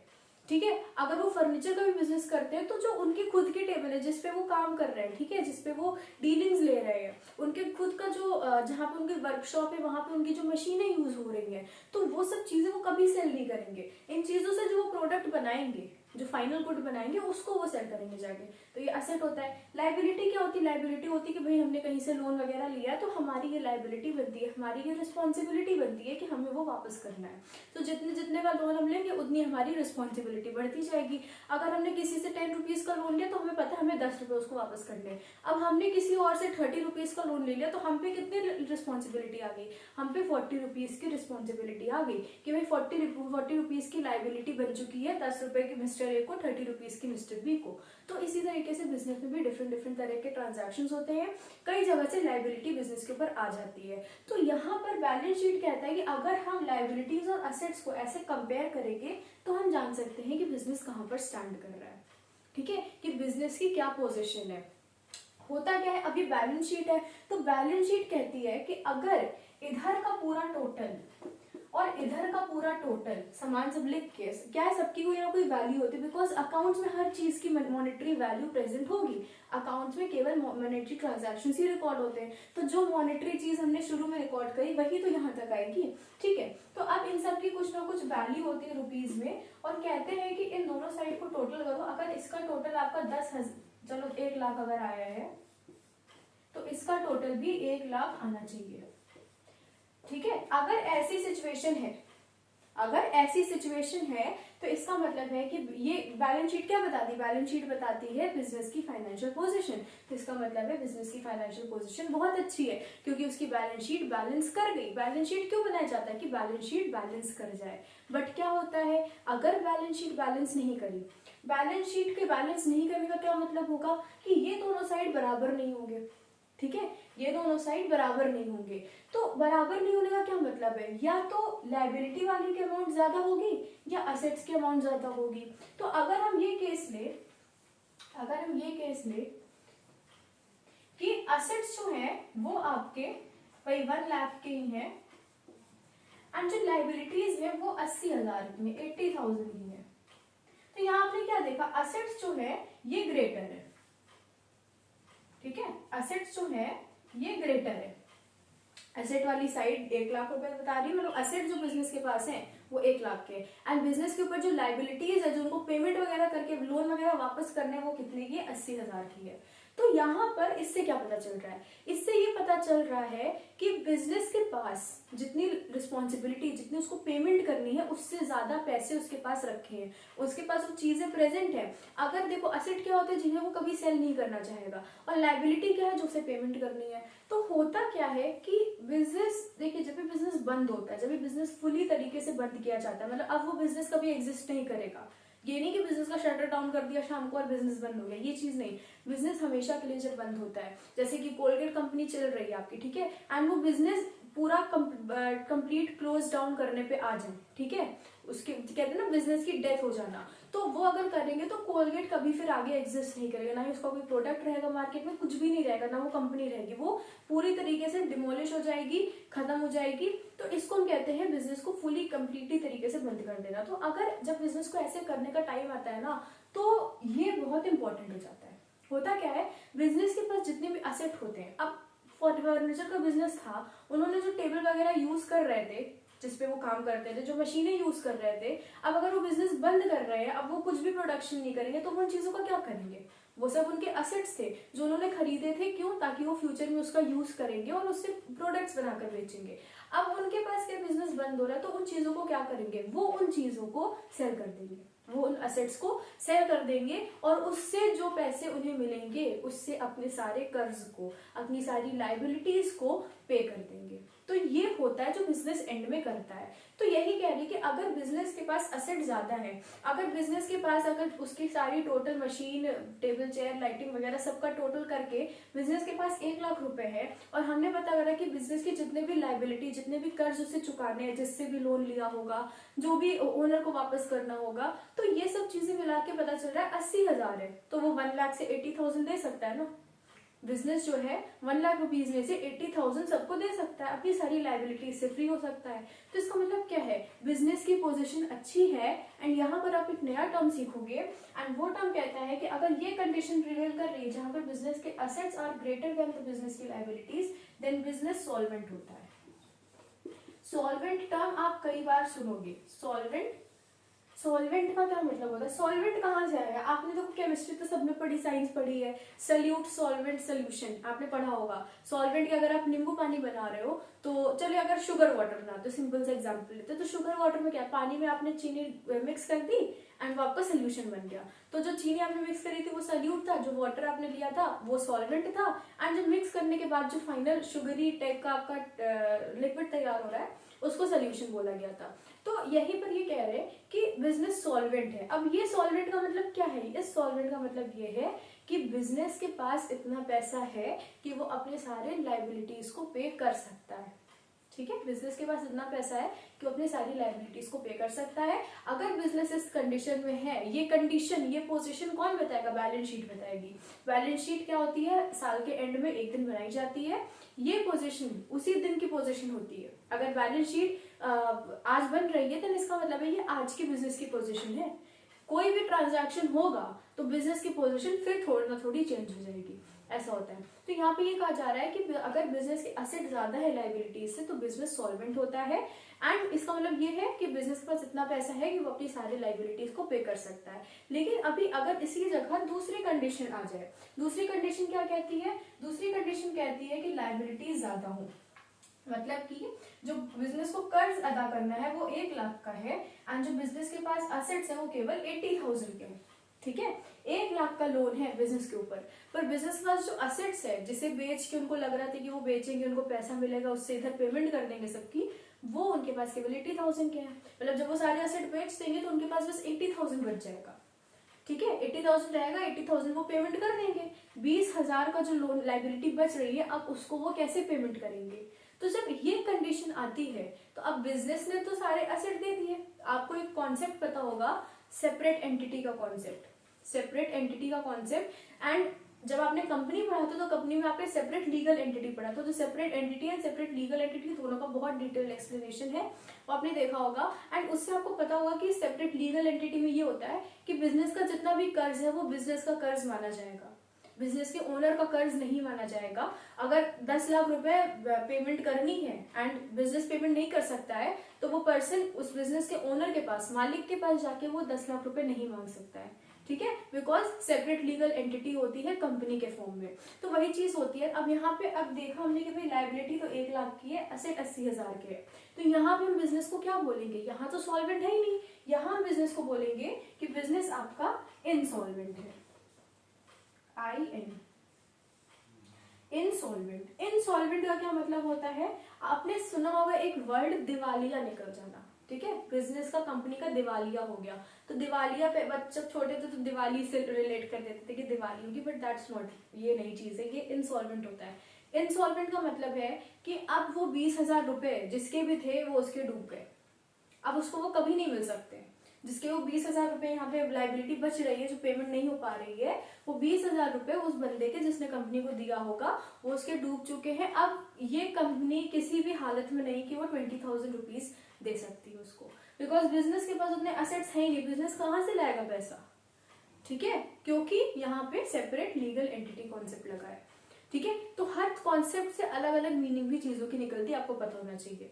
A: ठीक है। अगर वो फर्नीचर का भी बिजनेस करते हैं तो जो उनकी खुद की टेबल है जिसपे वो काम कर रहे हैं, ठीक है, जिसपे वो डीलिंग्स ले रहे हैं, उनके खुद का जो जहाँ पे उनकी वर्कशॉप है वहां पे उनकी जो मशीनें यूज हो रही हैं, तो वो सब चीजें वो कभी सेल नहीं करेंगे। इन चीजों से जो वो प्रोडक्ट बनाएंगे, जो फाइनल गुड बनाएंगे उसको वो सेल करेंगे जाके, तो ये असेट होता है। लाइबिलिटी क्या होती है? लाइबिलिटी होती है कि भाई हमने कहीं से लोन वगैरह लिया तो हमारी ये लाइबिलिटी बनती है, हमारी ये रिस्पॉन्सिबिलिटी बनती है कि हमें वो वापस करना है। तो जितने जितने का लोन हम लेंगे उतनी हमारी रिस्पॉन्सिबिलिटी बढ़ती जाएगी। अगर हमने किसी से 10 रुपीज का लोन लिया तो हमें पता है हमें 10 रुपये उसको वापस करने हैं। अब हमने किसी और से 30 रुपीज का लोन ले लिया तो हम पे कितनी रिस्पॉन्सिबिलिटी आ गई? हम पे 40 रुपीज की रिस्पॉन्सिबिलिटी आ गई कि भाई 40 रुपीज की लाइबिलिटी बन चुकी है, 10 रुपए की मिस्टर ए को, 30 रुपीज की मिस्टर बी को। तो इसी तरीके से बिजनेस में भी डिफरेंट डिफरेंट तरह के ट्रांजैक्शन होते हैं, कई जगह से लाइबिलिटी बिजनेस के ऊपर आ जाती है। तो यहाँ पर बैलेंस शीट कहता है कि अगर हम लाइबिलिटीज और असेट्स को ऐसे कंपेयर करेंगे तो हम जान सकते हैं कि बिजनेस कहाँ पर स्टैंड कर रहा है, ठीक है, कि बिजनेस की क्या पोजीशन है। होता क्या है, अभी बैलेंस शीट है तो बैलेंस शीट कहती है कि अगर इधर का पूरा टोटल और इधर का पूरा टोटल समान सब लिख के, क्या है, सबकी कोई ना कोई वैल्यू होती है, बिकॉज अकाउंट्स में हर चीज की मॉनेटरी वैल्यू प्रेजेंट होगी। अकाउंट्स में केवल मॉनेटरी ट्रांजैक्शंस ही रिकॉर्ड होते हैं, तो जो मॉनेटरी चीज हमने शुरू में रिकॉर्ड करी वही तो यहाँ तक आएगी, ठीक है। तो अब इन सब की कुछ ना कुछ वैल्यू होती है रुपीज में, और कहते हैं कि इन दोनों साइड को टोटल करो। अगर इसका टोटल आपका 10,000, चलो 1 लाख अगर आया है तो इसका टोटल भी 1 लाख आना चाहिए, ठीक है। अगर ऐसी सिचुएशन है, अगर ऐसी सिचुएशन है तो इसका मतलब है कि ये बैलेंस शीट क्या बताती है? बैलेंस शीट बताती है बिजनेस की फाइनेंशियल पोजीशन। तो इसका मतलब है बिजनेस की फाइनेंशियल पोजीशन बहुत अच्छी है, क्योंकि उसकी बैलेंस शीट बैलेंस कर गई। बैलेंस शीट क्यों बनाया जाता है? कि बैलेंस शीट बैलेंस कर जाए। बट क्या होता है, अगर बैलेंस शीट बैलेंस नहीं करी, बैलेंस शीट के बैलेंस नहीं करने का क्या मतलब होगा कि ये दोनों साइड बराबर नहीं होंगे, ठीक है, ये दोनों साइड बराबर नहीं होंगे। तो बराबर नहीं होने का क्या मतलब है, या तो लायबिलिटी वाली की अमाउंट ज्यादा होगी या असेट्स की अमाउंट ज्यादा होगी। तो अगर हम ये केस ले कि असेट्स जो है वो आपके भाई 1 लाख के ही है, एंड जो लायबिलिटीज है वो 80,000 की है, 80,000 की है। तो यहाँ आपने क्या देखा, असेट्स जो है ये ग्रेटर है, ठीक है, असेट्स जो है ये ग्रेटर है। एसेट वाली साइड 1 लाख रुपए बता रही है, मतलब असेट जो बिजनेस के पास है वो 1 लाख के, एंड बिजनेस के ऊपर जो लायबिलिटीज है, जो उनको पेमेंट वगैरह करके लोन वगैरह वापस करने, वो कितने की है? 80,000 की है। तो यहाँ पर इससे क्या पता चल रहा है? इससे ये पता चल रहा है कि बिजनेस के पास जितनी रिस्पॉन्सिबिलिटी, जितनी उसको पेमेंट करनी है, उससे ज्यादा पैसे उसके पास रखे हैं, उसके पास वो चीजें प्रेजेंट है। अगर देखो असेट क्या होता है जिन्हें वो कभी सेल नहीं करना चाहेगा, और लायबिलिटी क्या है जो उसे पेमेंट करनी है। तो होता क्या है कि बिजनेस, देखिए जब भी बिजनेस बंद होता है, जब भी बिजनेस फुली तरीके से बंद किया जाता है, मतलब अब वो बिजनेस कभी एग्जिस्ट नहीं करेगा। ये नहीं कि बिजनेस का शटर डाउन कर दिया शाम को और बिजनेस बंद हो गया, ये चीज नहीं। बिजनेस हमेशा के लिए जब बंद होता है, जैसे कि कोलगेट कंपनी चल रही है आपकी, ठीक है, एंड वो बिजनेस पूरा कंप्लीट क्लोज डाउन करने पे आ जाए, ठीक है, उसके कहते हैं ना बिजनेस की डेथ हो जाना, तो वो अगर करेंगे तो कोलगेट कभी फिर आगे एग्जिस्ट नहीं करेगा, ना ही उसका कोई प्रोडक्ट रहेगा मार्केट में, कुछ भी नहीं रहेगा, ना वो कंपनी रहेगी, वो पूरी तरीके से डिमोलिश हो जाएगी, खत्म हो जाएगी। तो इसको हम कहते हैं बिजनेस को फुली कंप्लीटली तरीके से बंद कर देना। तो अगर जब बिजनेस को ऐसे करने का टाइम आता है ना, तो ये बहुत इंपॉर्टेंट हो जाता है। होता क्या है, बिजनेस के पास जितने भी असेट होते हैं, अब फर्नीचर का बिजनेस था, उन्होंने जो टेबल वगैरह यूज कर रहे थे, जिसपे वो काम करते थे, जो मशीनें यूज कर रहे थे, अब अगर वो बिजनेस बंद कर रहे हैं, अब वो कुछ भी प्रोडक्शन नहीं करेंगे, तो वो उन चीजों का क्या करेंगे? वो सब उनके असेट्स थे जो उन्होंने खरीदे थे, क्यों? ताकि वो फ्यूचर में उसका यूज करेंगे और उससे प्रोडक्ट्स बनाकर बेचेंगे। अब उनके पास क्या बिजनेस बंद हो रहा है, तो उन चीजों को क्या करेंगे? वो उन चीजों को सेल कर देंगे, वो उन असेट्स को सेल कर देंगे, और उससे जो पैसे उन्हें मिलेंगे उससे अपने सारे कर्ज को, अपनी सारी लायबिलिटीज को पे कर देंगे। तो ये होता है जो बिजनेस एंड में करता है। तो यही कह रही कि अगर बिजनेस के पास असेट ज्यादा है, अगर बिजनेस के पास अगर उसकी सारी total machine, table, chair, lighting वगैरह सबका टोटल करके बिजनेस के पास 1 लाख रुपए है, और हमने पता करा कि बिजनेस की जितने भी लायबिलिटी, जितने भी कर्ज उसे चुकाने हैं, जिससे भी लोन लिया होगा, जो भी ओनर को वापस करना होगा, तो ये सब चीजें मिला के पता चल रहा है 80,000 है। तो वो 1 लाख से 80,000 दे सकता है ना। बिजनेस जो है 1 लाख रुपीज में से 80,000 सबको दे सकता है, अपनी सारी लायबिलिटी से फ्री हो सकता है। तो इसका मतलब क्या है, बिजनेस की पोजीशन अच्छी है। एंड यहाँ पर आप एक नया टर्म सीखोगे, एंड वो टर्म कहता है कि अगर ये कंडीशन प्रिवेल कर रही है जहां पर बिजनेस के assets are greater than the business की लायबिलिटीज, देन बिजनेस सॉल्वेंट होता है। सॉल्वेंट टर्म आप कई बार सुनोगे, सॉल्वेंट, सॉल्वेंट का क्या मतलब होता है? सॉल्वेंट कहाँ से आएगा? आपने तो केमिस्ट्री तो सबने पढ़ी, साइंस पढ़ी है, सल्यूट सॉल्वेंट सोल्यूशन आपने पढ़ा होगा। सॉल्वेंट के अगर आप नींबू पानी बना रहे हो तो चलिए अगर शुगर वाटर बनाते हो, सिंपल सा एग्जांपल लेते हैं, तो शुगर वाटर में क्या, पानी में आपने चीनी मिक्स कर दी एंड वो आपका सोल्यूशन बन गया। तो जो चीनी आपने मिक्स करी थी वो सल्यूट था, जो वाटर आपने लिया था वो सॉल्वेंट था, एंड जब मिक्स करने के बाद जो फाइनल शुगरी टाइप का आपका लिक्विड तैयार हो रहा है उसको सोल्यूशन बोला गया था। तो यहीं पर ये कह रहे हैं कि बिजनेस सॉल्वेंट है। अब ये सॉल्वेंट का मतलब क्या है? इस सॉल्वेंट का मतलब ये है कि बिजनेस के पास इतना पैसा है कि वो अपने सारे लाइबिलिटीज को पे कर सकता है। ठीक है, बिजनेस के पास इतना पैसा है कि वो अपनी सारी लाइबिलिटीज को पे कर सकता है। अगर बिजनेस इस कंडीशन में है, ये कंडीशन, ये पोजीशन कौन बताएगा? बैलेंस शीट बताएगी। बैलेंस शीट क्या होती है? साल के एंड में एक दिन बनाई जाती है। ये पोजीशन उसी दिन की पोजीशन होती है। अगर बैलेंस शीट आज बन रही है तो इसका मतलब है ये आज की बिजनेस की पोजीशन है। कोई भी ट्रांजैक्शन होगा तो बिजनेस की पोजीशन फिर थोड़ी ना थोड़ी चेंज हो जाएगी, ऐसा होता है। तो यहाँ पे ये कहा जा रहा है कि अगर बिजनेस के असेट ज्यादा है लाइबिलिटीज से तो बिजनेस सॉल्वेंट होता है। एंड इसका मतलब ये है कि बिजनेस के पास इतना पैसा है कि वो अपनी सारी लाइबिलिटीज को पे कर सकता है। लेकिन अभी अगर इसी जगह दूसरी कंडीशन आ जाए, दूसरी कंडीशन क्या कहती है? दूसरी कंडीशन कहती है कि लाइबिलिटीज ज्यादा हो, मतलब कि जो बिजनेस को कर्ज अदा करना है वो 1 लाख का है एंड जो बिजनेस के पास असेट्स है वो केवल 80,000 के हैं। ठीक है, 1 लाख का लोन है बिजनेस के ऊपर, पर बिजनेस के पास जो असेट्स है जिसे बेच के उनको लग रहा था कि वो बेचेंगे उनको पैसा मिलेगा, उससे इधर पेमेंट कर देंगे सबकी, वो उनके पास केवल 80,000 के हैं। मतलब जब वो सारे असेट बेच देंगे तो उनके पास बस 80,000 बच जाएगा। ठीक है, 80,000 रहेगा, 80,000 वो पेमेंट कर देंगे। 20,000 का जो लोन लाइबिलिटी बच रही है अब उसको वो कैसे पेमेंट करेंगे? तो जब ये कंडीशन आती है तो अब बिजनेस ने तो सारे असेट दे दिए। आपको एक कॉन्सेप्ट पता होगा, सेपरेट एंटिटी का कॉन्सेप्ट, सेपरेट एंटिटी का कॉन्सेप्ट। एंड जब आपने कंपनी पढ़ा था तो कंपनी में आपने सेपरेट लीगल एंटिटी पढ़ा था। तो separate entity and separate legal entity दोनों का बहुत डिटेल एक्सप्लेनेशन है, वो आपने देखा होगा। एंड उससे आपको पता होगा कि सेपरेट लीगल एंटिटी में ये होता है कि बिजनेस का जितना भी कर्ज है वो बिजनेस का कर्ज माना जाएगा, बिजनेस के ओनर का कर्ज नहीं माना जाएगा। अगर 10 लाख रुपए पेमेंट करनी है एंड बिजनेस पेमेंट नहीं कर सकता है तो वो पर्सन उस बिजनेस के ओनर के पास, मालिक के पास जाके वो 10 लाख रुपए नहीं मांग सकता है। ठीक है, बिकॉज सेपरेट लीगल एंटिटी होती है कंपनी के फॉर्म में। तो वही चीज होती है। अब यहाँ पे अब देखा हमने कि भाई लाइबिलिटी तो 1 लाख की है, असेट 80,000 के है, तो यहाँ पे हम बिजनेस को क्या बोलेंगे? यहाँ तो सॉल्वेंट है ही नहीं, यहाँ हम बिजनेस को बोलेंगे कि बिजनेस आपका इनसॉल्वेंट है। इनसॉल्वेंट। इनसॉल्वेंट का क्या मतलब होता है? आपने सुना होगा एक वर्ड, दिवालिया निकल जाना। ठीक है, बिजनेस का, कंपनी का दिवालिया हो गया। तो दिवालिया पे बच्चे छोटे थे तो दिवाली से रिलेट कर देते थे कि दिवाली होगी, बट दैट्स नॉट, ये नई चीज है, ये इनसॉल्वेंट होता है। इनसॉल्वेंट का मतलब है कि अब वो 20,000 रुपए जिसके भी थे वो उसके डूब गए, अब उसको वो कभी नहीं मिल सकते। जिसके वो 20,000 रुपए यहाँ पे लाइबिलिटी बच रही है, जो पेमेंट नहीं हो पा रही है, वो 20,000 रुपए उस बंदे के जिसने कंपनी को दिया होगा वो उसके डूब चुके हैं। अब ये कंपनी किसी भी हालत में नहीं कि वो 20,000 रुपीज दे सकती है उसको, बिकॉज बिजनेस के पास उतने असेट्स है ही नहीं। बिजनेस कहाँ से लाएगा पैसा? ठीक है, क्योंकि यहाँ पे सेपरेट लीगल एंटिटी कॉन्सेप्ट लगा है। ठीक है, तो हर कॉन्सेप्ट से अलग अलग मीनिंग भी चीजों की निकलती है, आपको पता होना चाहिए।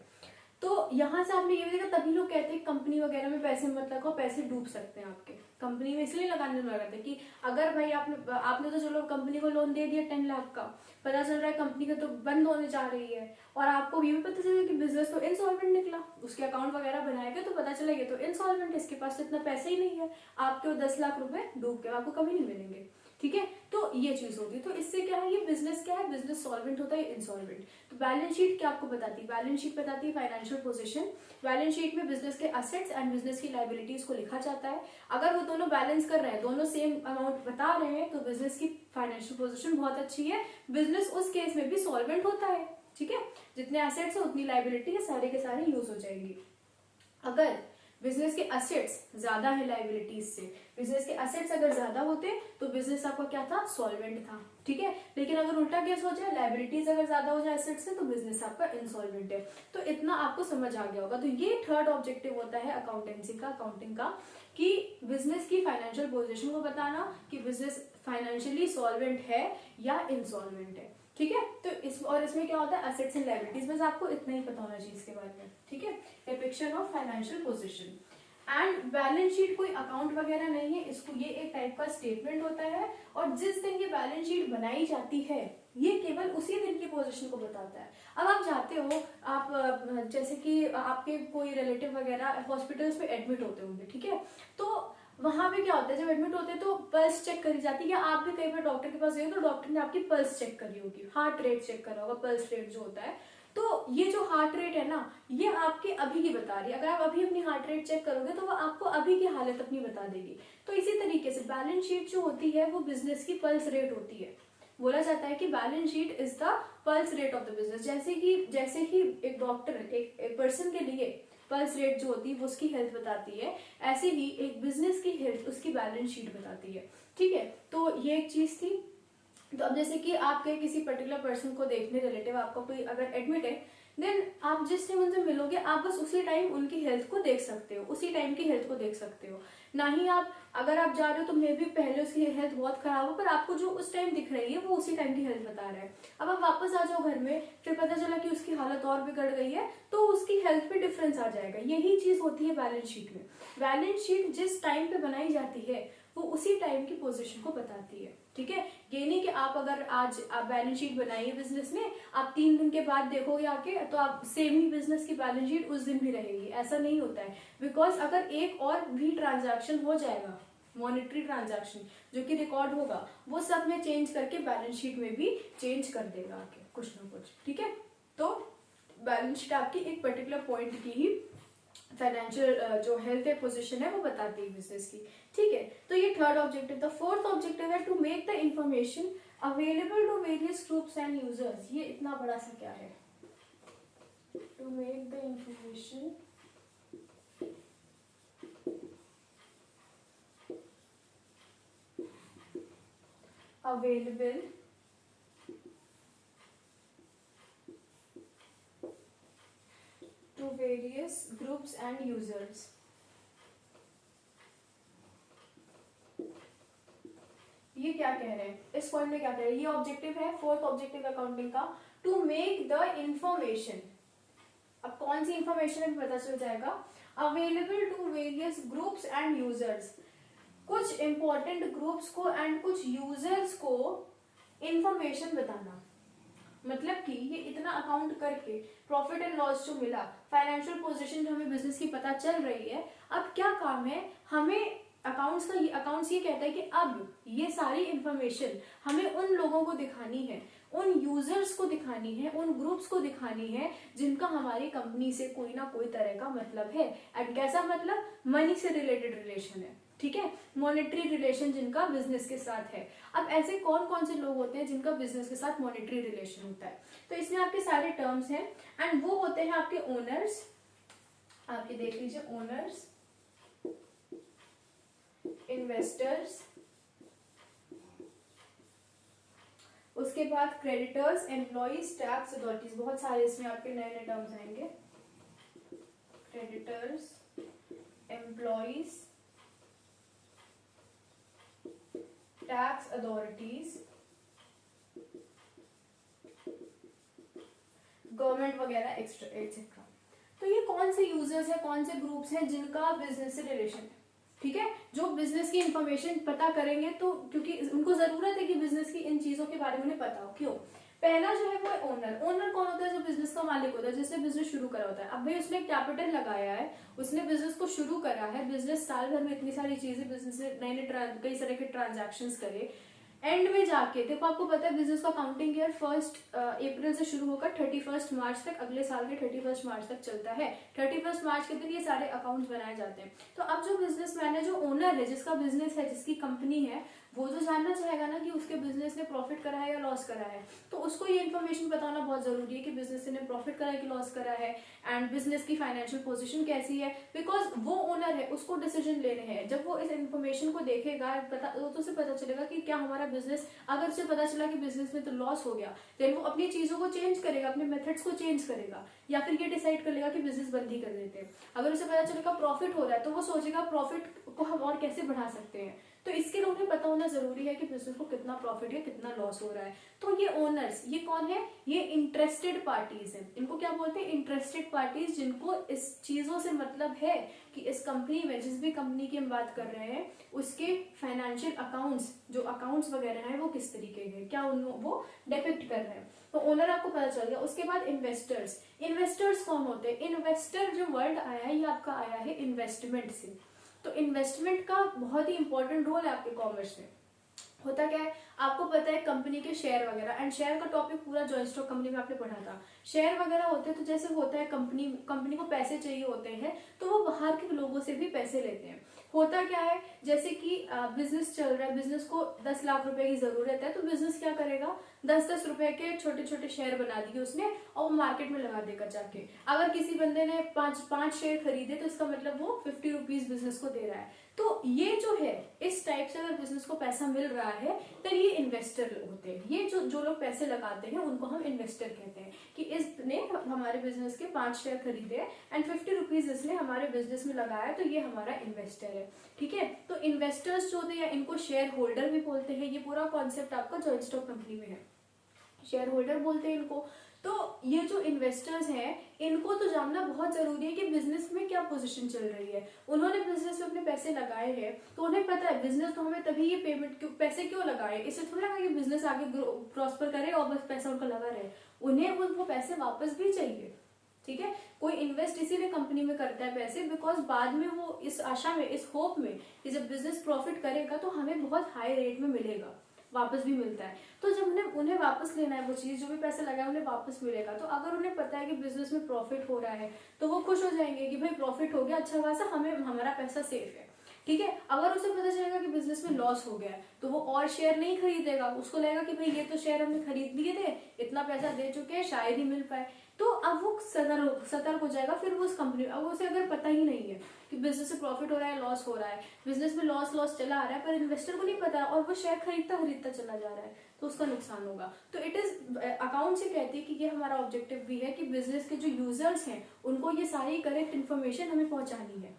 A: तो यहाँ से आपने ये भी देखा, तभी लोग कहते हैं कंपनी वगैरह में पैसे मत लगाओ, पैसे डूब सकते हैं आपके। कंपनी में इसलिए लगाने लगा था कि अगर भाई आपने तो चलो कंपनी को लोन दे दिया 10 लाख का, पता चल रहा है कंपनी का तो बंद होने जा रही है और आपको ये भी पता चला कि बिजनेस तो इनसॉल्वेंट निकला, उसके अकाउंट वगैरह बनाए गए तो पता चला ये तो इनसॉल्वेंट, इसके पास तो इतना पैसा ही नहीं है, आपके 10 लाख रुपए डूब के आपको कभी नहीं मिलेंगे। ठीक है, तो ये चीज होती है। तो इससे क्या है, ये बिजनेस क्या है, बिजनेस सॉल्वेंट होता है, इनसॉल्वेंट। तो बैलेंस शीट क्या आपको बताती है? बैलेंस शीट बताती है फाइनेंशियल पोजीशन। बैलेंस शीट में बिजनेस के असेट्स एंड बिजनेस की लाइबिलिटीज को लिखा जाता है। अगर वो दोनों बैलेंस कर रहे हैं, दोनों सेम अमाउंट बता रहे हैं, तो बिजनेस की फाइनेंशियल पोजीशन बहुत अच्छी है। बिजनेस उस केस में भी सॉल्वेंट होता है। ठीक है, जितने एसेट्स है उतनी लाइबिलिटी है, सारे के सारे यूज हो जाएंगी। अगर बिजनेस के असेट्स ज्यादा है लाइबिलिटीज से, बिजनेस के असेट्स अगर ज्यादा होते तो बिजनेस आपका क्या था, सॉल्वेंट था। ठीक है, लेकिन अगर उल्टा केस हो जाए, लाइबिलिटीज अगर ज्यादा हो जाए असेट्स से, तो बिजनेस आपका इनसॉल्वेंट है। तो इतना आपको समझ आ गया होगा। तो ये थर्ड ऑब्जेक्टिव होता है अकाउंटेंसी का, अकाउंटिंग का, कि बिजनेस की फाइनेंशियल पोजीशन को बताना कि बिजनेस फाइनेंशियली सॉल्वेंट है या इनसॉल्वेंट है। ठीक है, तो इसमें क्या होता है, असेट्स एंड लायबिलिटीज, बस आपको इतना ही पता होना चाहिए इसके बारे में। ठीक है, a picture of financial position. And balance sheet कोई अकाउंट वगैरह नहीं है, इसको ये एक टाइप का स्टेटमेंट होता है, और जिस दिन ये बैलेंस शीट बनाई जाती है ये केवल उसी दिन की पोजीशन को बताता है। अब आप जाते हो, आप जैसे कि आपके कोई रिलेटिव वगैरह हॉस्पिटल्स में एडमिट होते होंगे, ठीक है, तो वहां पे क्या होता है, जब एडमिट होते हैं तो पल्स चेक करी जाती है, या आप भी कई बार डॉक्टर के पास गए तो डॉक्टर ने आपकी पल्स चेक करी होगी, हार्ट रेट चेक करा होगा, पल्स रेट जो होता है। तो ये जो हार्ट रेट है ना, ये आपके अभी की बता रही है, अगर आप अभी अपनी हार्ट रेट चेक करोगे तो वो आपको अभी की हालत अपनी बता देगी। तो इसी तरीके से बैलेंस शीट जो होती है वो बिजनेस की पल्स रेट होती है। बोला जाता है कि balance sheet is the pulse rate of the business. जैसे ही एक डॉक्टर एक पर्सन के लिए पल्स रेट जो होती है वो उसकी हेल्थ बताती है, ऐसे ही एक बिजनेस की हेल्थ उसकी बैलेंस शीट बताती है, ठीक है। तो ये एक चीज थी। तो अब जैसे कि आप कहीं किसी पर्टिकुलर पर्सन को देखने, रिलेटिव आपका कोई अगर एडमिट है, देन आप जिस टाइम उनसे मिलोगे आप बस उसी टाइम उनकी हेल्थ को देख सकते हो, उसी टाइम की हेल्थ को देख सकते हो। ना ही आप अगर आप जा रहे हो तो मे भी पहले उसकी हेल्थ बहुत खराब हो, पर आपको जो उस टाइम दिख रही है वो उसी टाइम की हेल्थ बता रहा है। अब आप वापस आ जाओ घर में, फिर पता चला कि उसकी हालत और बिगड़ गई है, तो उसकी हेल्थ पे डिफरेंस आ जाएगा। यही चीज होती है बैलेंस शीट में। बैलेंस शीट जिस टाइम पे बनाई जाती है वो उसी टाइम की पोजीशन को बताती है, ठीक है। ये नहीं कि आप अगर आज आप बैलेंस शीट बनाइए बिजनेस में, आप 3 दिन के बाद देखोगे आके तो आप सेम ही बिजनेस की बैलेंस शीट उस दिन भी रहेगी, ऐसा नहीं होता है। बिकॉज अगर एक और भी ट्रांजैक्शन हो जाएगा, मॉनेटरी ट्रांजैक्शन जो कि रिकॉर्ड होगा, वो सब में चेंज करके बैलेंस शीट में भी चेंज कर देगा आके कुछ ना कुछ, ठीक है। तो बैलेंस शीट आपकी एक पर्टिकुलर पॉइंट की ही फाइनेंशियल जो हेल्थ है पोजीशन है वो बताती है बिजनेस की, ठीक है। तो ये थर्ड ऑब्जेक्टिव था। फोर्थ ऑब्जेक्टिव है to make the information available to various groups and users. ये इतना बड़ा सा क्या है, to make the information available to various groups and users। ये क्या कह रहे हैं इस पॉइंट में, क्या कह रहे हैं, ये ऑब्जेक्टिव है फोर्थ ऑब्जेक्टिव अकाउंटिंग का, टू मेक द इंफॉर्मेशन। अब कौन सी इंफॉर्मेशन है पता चल जाएगा, available to various groups and users. कुछ इंपॉर्टेंट ग्रुप्स को एंड कुछ यूजर्स को इंफॉर्मेशन बताना। मतलब कि ये इतना अकाउंट करके प्रॉफिट एंड लॉस जो मिला, फाइनेंशियल पोजीशन जो हमें बिजनेस की पता चल रही है, अब क्या काम है हमें अकाउंट्स का। अकाउंट्स ये कहता है कि अब ये सारी इंफॉर्मेशन हमें उन लोगों को दिखानी है, उन यूजर्स को दिखानी है, उन ग्रुप्स को दिखानी है जिनका हमारी कंपनी से कोई ना कोई तरह का मतलब है। एंड कैसा मतलब, मनी से रिलेटेड रिलेशन है, ठीक है, मॉनेटरी रिलेशन जिनका बिजनेस के साथ है। अब ऐसे कौन कौन से लोग होते हैं जिनका बिजनेस के साथ मॉनेटरी रिलेशन होता है, तो इसमें आपके सारे टर्म्स हैं, एंड वो होते हैं आपके ओनर्स। आप ये देख लीजिए, ओनर्स, इन्वेस्टर्स, उसके बाद क्रेडिटर्स, एम्प्लॉइज, टैक्स अथॉरिटीज। बहुत सारे इसमें आपके नए नए टर्म्स आएंगे, creditors, employees, tax authorities, government वगैरह एक्सेट्रा। तो ये कौन से यूजर्स है, कौन से ग्रुप्स हैं जिनका बिजनेस से रिलेशन है, ठीक है, जो बिजनेस की इंफॉर्मेशन पता करेंगे। तो क्योंकि उनको जरूरत है कि बिजनेस की इन चीजों के बारे में उन्हें पता हो। क्यों, पहला जो है वो है ओनर। ओनर कौन होता है, जो बिजनेस का मालिक होता है, जिसने बिजनेस शुरू करा होता है। अब भाई उसने कैपिटल लगाया है, उसने बिजनेस को शुरू करा है, बिजनेस साल भर में इतनी सारी चीजें, बिजनेस ने नए नए कई तरह के ट्रांजैक्शंस करे, एंड में जाके देखो आपको पता है बिजनेस का अकाउंटिंग ईयर 1 अप्रैल से शुरू होकर 31 मार्च तक, अगले साल के 31 मार्च तक चलता है। 31 मार्च के दिन ये सारे अकाउंट्स बनाए जाते हैं। तो अब जो बिजनेसमैन है, जो ओनर है, जिसका बिजनेस है, जिसकी कंपनी है, वो तो जानना चाहेगा ना कि उसके बिजनेस ने प्रॉफिट करा है या लॉस करा है। तो उसको ये इन्फॉर्मेशन बताना बहुत जरूरी है कि बिजनेस ने प्रॉफिट करा है कि लॉस करा है, एंड बिजनेस की फाइनेंशियल पोजीशन कैसी है। बिकॉज वो ओनर है, उसको डिसीजन लेने हैं। जब वो इस इन्फॉर्मेशन को देखेगा, तो उसे पता चलेगा कि क्या हमारा बिजनेस, अगर उसे पता चला कि बिजनेस में तो लॉस हो गया, देन वो अपनी चीजों को चेंज करेगा, अपने मेथड्स को चेंज करेगा, या फिर ये डिसाइड कर लेगा कि बिजनेस बंद ही कर देते हैं। अगर उसे पता चलेगा प्रॉफिट हो रहा है, तो वो सोचेगा प्रॉफिट को हम और कैसे बढ़ा सकते हैं। तो इसके लिए उन्हें पता होना जरूरी है कि बिजनेस को कितना प्रॉफिट है, कितना लॉस हो रहा है। तो ये ओनर्स, ये कौन है, ये इंटरेस्टेड पार्टीज हैं। इनको क्या बोलते हैं, इंटरेस्टेड पार्टीज, जिनको इस चीजों से मतलब है कि इस कंपनी में, जिस भी कंपनी की हम बात कर रहे हैं, उसके फाइनेंशियल अकाउंट्स, जो अकाउंट्स वगैरह हैं वो किस तरीके के, क्या वो डिपिक्ट कर रहे हैं। तो ओनर आपको पता चल गया। उसके बाद इन्वेस्टर्स, इन्वेस्टर्स कौन होते हैं, इन्वेस्टर जो वर्ड आया है ये आपका आया है इन्वेस्टमेंट से। तो इन्वेस्टमेंट का बहुत ही इंपॉर्टेंट रोल है आपके कॉमर्स में। होता क्या है, आपको पता है कंपनी के शेयर वगैरह, एंड शेयर का टॉपिक पूरा जॉइंट स्टॉक कंपनी में आपने पढ़ा था। शेयर वगैरह होते हैं, तो जैसे होता है कंपनी को पैसे चाहिए होते हैं, तो वो बाहर के लोगों से भी पैसे लेते हैं। होता क्या है, जैसे कि बिजनेस चल रहा है, बिजनेस को 10 लाख रुपए की जरूरत है, तो बिजनेस क्या करेगा, 10-10 रुपए के छोटे छोटे शेयर बना दिए उसने और वो मार्केट में लगा देगा जाके। अगर किसी बंदे ने 5 शेयर खरीदे तो इसका मतलब वो 50 रुपीज बिजनेस को दे रहा है। तो ये जो है, इस टाइप से अगर बिजनेस को पैसा मिल रहा है तो ये इन्वेस्टर होते हैं। ये जो लोग पैसे लगाते हैं उनको हम इन्वेस्टर कहते हैं, कि इसने हमारे बिजनेस के 5 शेयर खरीदे एंड 50 रुपीज इसने हमारे बिजनेस में लगाया, तो ये हमारा इन्वेस्टर है। ठीक है, तो इन्वेस्टर्स जो होते हैं इनको शेयर होल्डर भी बोलते हैं। ये पूरा कॉन्सेप्ट आपका जॉइंट स्टॉक कंपनी में है, शेयर होल्डर बोलते हैं इनको। तो ये जो इन्वेस्टर्स हैं इनको तो जानना बहुत जरूरी है कि बिजनेस में क्या पोजीशन चल रही है। उन्होंने बिजनेस में अपने पैसे लगाए हैं, तो उन्हें पता है बिजनेस तो हमें तभी ये पैसे क्यों लगाए, इससे थोड़ा लगा कि बिजनेस आगे प्रॉस्पर करे और बस पैसा उनका लगा रहे। उन्हें वो पैसे वापस भी चाहिए। ठीक है, कोई इन्वेस्ट इसीलिए कंपनी में करता है पैसे, बिकॉज बाद में वो इस आशा में, इस होप में कि जब बिजनेस प्रॉफिट करेगा तो हमें बहुत हाई रेट में मिलेगा, वापस भी मिलता है। तो जब उन्हें वापस लेना है वो चीज, जो भी पैसा लगा है उन्हें वापस मिलेगा। तो अगर उन्हें पता है कि बिजनेस में प्रॉफिट हो रहा है तो वो खुश हो जाएंगे कि भाई प्रॉफिट हो गया, अच्छा खासा, हमें हमारा पैसा सेफ है। ठीक है, अगर उसे पता चलेगा कि बिजनेस में लॉस हो गया है तो वो और शेयर नहीं खरीदेगा। उसको लगेगा कि भाई ये तो शेयर हमने खरीद लिए थे, इतना पैसा दे चुके हैं, शायद ही मिल पाए। तो अब वो सतर्क हो जाएगा। फिर वो उस कंपनी, अब उसे अगर पता ही नहीं है कि बिजनेस से प्रॉफिट हो रहा है, लॉस हो रहा है, बिजनेस में लॉस चला आ रहा है, पर इन्वेस्टर को नहीं पता और वो शेयर खरीदता चला जा रहा है, तो उसका नुकसान होगा। तो इट इज अकाउंट से कहती है कि ये हमारा ऑब्जेक्टिव भी है कि बिजनेस के जो यूजर्स हैं उनको ये सारी करेक्ट इन्फॉर्मेशन हमें पहुंचानी है।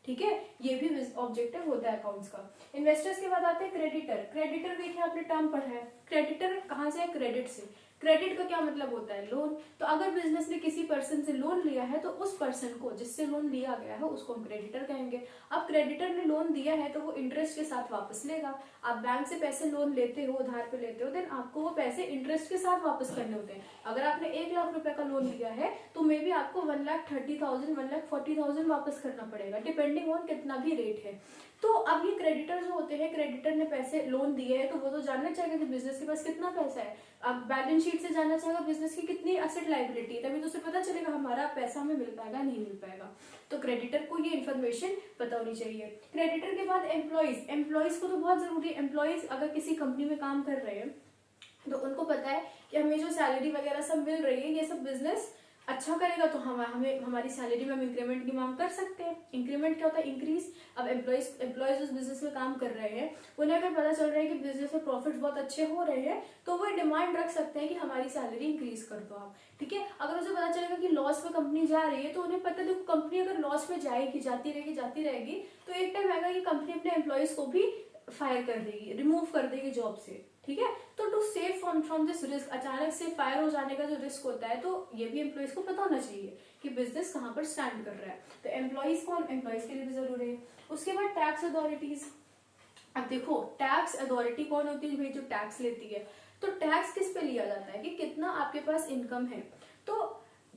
A: ठीक है, ये भी ऑब्जेक्टिव होता है अकाउंट्स का। इन्वेस्टर्स के बाद आते हैं क्रेडिटर। क्रेडिटर देखिए आपने टर्म पढ़ा है, क्रेडिटर कहाँ से है, क्रेडिट से। क्रेडिट का क्या मतलब होता है, लोन। तो अगर बिजनेस ने किसी पर्सन से लोन लिया है तो उस पर्सन को, जिससे लोन लिया गया है, उसको हम क्रेडिटर कहेंगे। अब क्रेडिटर ने लोन दिया है तो वो इंटरेस्ट के साथ वापस लेगा। आप बैंक से पैसे लोन लेते हो, उधार पे लेते हो, देन आपको वो पैसे इंटरेस्ट के साथ वापस करने होते हैं। अगर आपने 1 लाख रुपए का लोन लिया है तो मे बी आपको 1,30,000 1,40,000 वापस करना पड़ेगा, डिपेंडिंग ऑन कितना भी रेट है। तो अब ये क्रेडिटर जो होते हैं, क्रेडिटर ने पैसे लोन दिए हैं तो वो तो जानना चाहेगा कि बिजनेस के पास कितना पैसा है। अब बैलेंस शीट से जानना चाहेगा बिजनेस की कितनी एसेट लायबिलिटी है, तभी तो उसे पता चलेगा हमारा पैसा हमें मिल पाएगा नहीं मिल पाएगा। तो क्रेडिटर को ये इन्फॉर्मेशन पता होनी चाहिए। क्रेडिटर के बाद एम्प्लॉइज। एम्प्लॉइज को तो बहुत जरूरी है। एम्प्लॉइज अगर किसी कंपनी में काम कर रहे हैं तो उनको पता है कि हमें जो सैलरी वगैरह सब मिल रही है, ये सब बिजनेस अच्छा करेगा तो हमें हमारी सैलरी में हम इंक्रीमेंट की मांग कर सकते हैं। इंक्रीमेंट क्या होता है, इंक्रीज। अब एम्प्लॉइज उस बिजनेस में काम कर रहे हैं, उन्हें अगर पता चल रहा है कि बिजनेस में प्रॉफिट बहुत अच्छे हो रहे हैं तो वो डिमांड रख सकते हैं कि हमारी सैलरी इंक्रीज कर दो आप। ठीक है, अगर उसे पता चलेगा कि लॉस में कंपनी जा रही है तो उन्हें पता है देखो कंपनी अगर लॉस में जाएगी, जाती रहेगी तो एक टाइम आएगा कि कंपनी अपने एम्प्लॉइज को भी फायर कर देगी, रिमूव कर देगी जॉब से। ठीक है, तो to save from this risk, अचानक से फायर हो जाने का जो रिस्क होता है, तो ये भी एम्प्लॉइज को पता होना चाहिए कि बिजनेस कहाँ पर स्टैंड कर रहा है। तो एम्प्लॉइज कौन, एम्प्लॉइज के लिए भी जरूरी है। उसके बाद टैक्स अथॉरिटीज। अब देखो टैक्स अथॉरिटी कौन होती है भाई, जो टैक्स लेती है। तो टैक्स किस पे लिया जाता है कि कितना आपके पास इनकम है। तो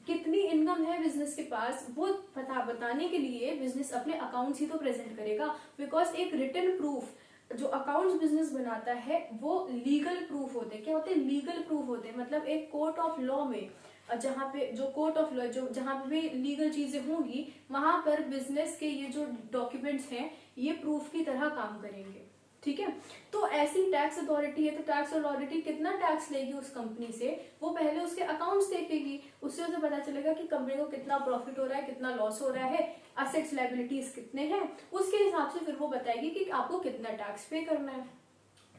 A: कितनी इनकम है बिजनेस के पास वो बताने के लिए बिजनेस अपने अकाउंट्स ही तो प्रेजेंट करेगा। बिकॉज एक रिटन प्रूफ जो अकाउंट्स बिजनेस बनाता है वो लीगल प्रूफ होते हैं। क्या होते हैं, लीगल प्रूफ होते हैं। मतलब एक कोर्ट ऑफ लॉ में, जहाँ पे जो कोर्ट ऑफ लॉ, जो जहाँ पे भी लीगल चीजें होंगी, वहां पर बिजनेस के ये जो डॉक्यूमेंट्स हैं ये प्रूफ की तरह काम करेंगे। ठीक है, तो ऐसी टैक्स अथॉरिटी है। तो टैक्स अथॉरिटी कितना टैक्स लेगी उस कंपनी से, वो पहले उसके अकाउंट्स देखेगी, उससे उसे पता चलेगा कि कंपनी को कितना प्रॉफिट हो रहा है, कितना लॉस हो रहा है, असेट्स लायबिलिटीज कितने हैं, उसके हिसाब से फिर वो बताएगी कि आपको कितना टैक्स पे करना है।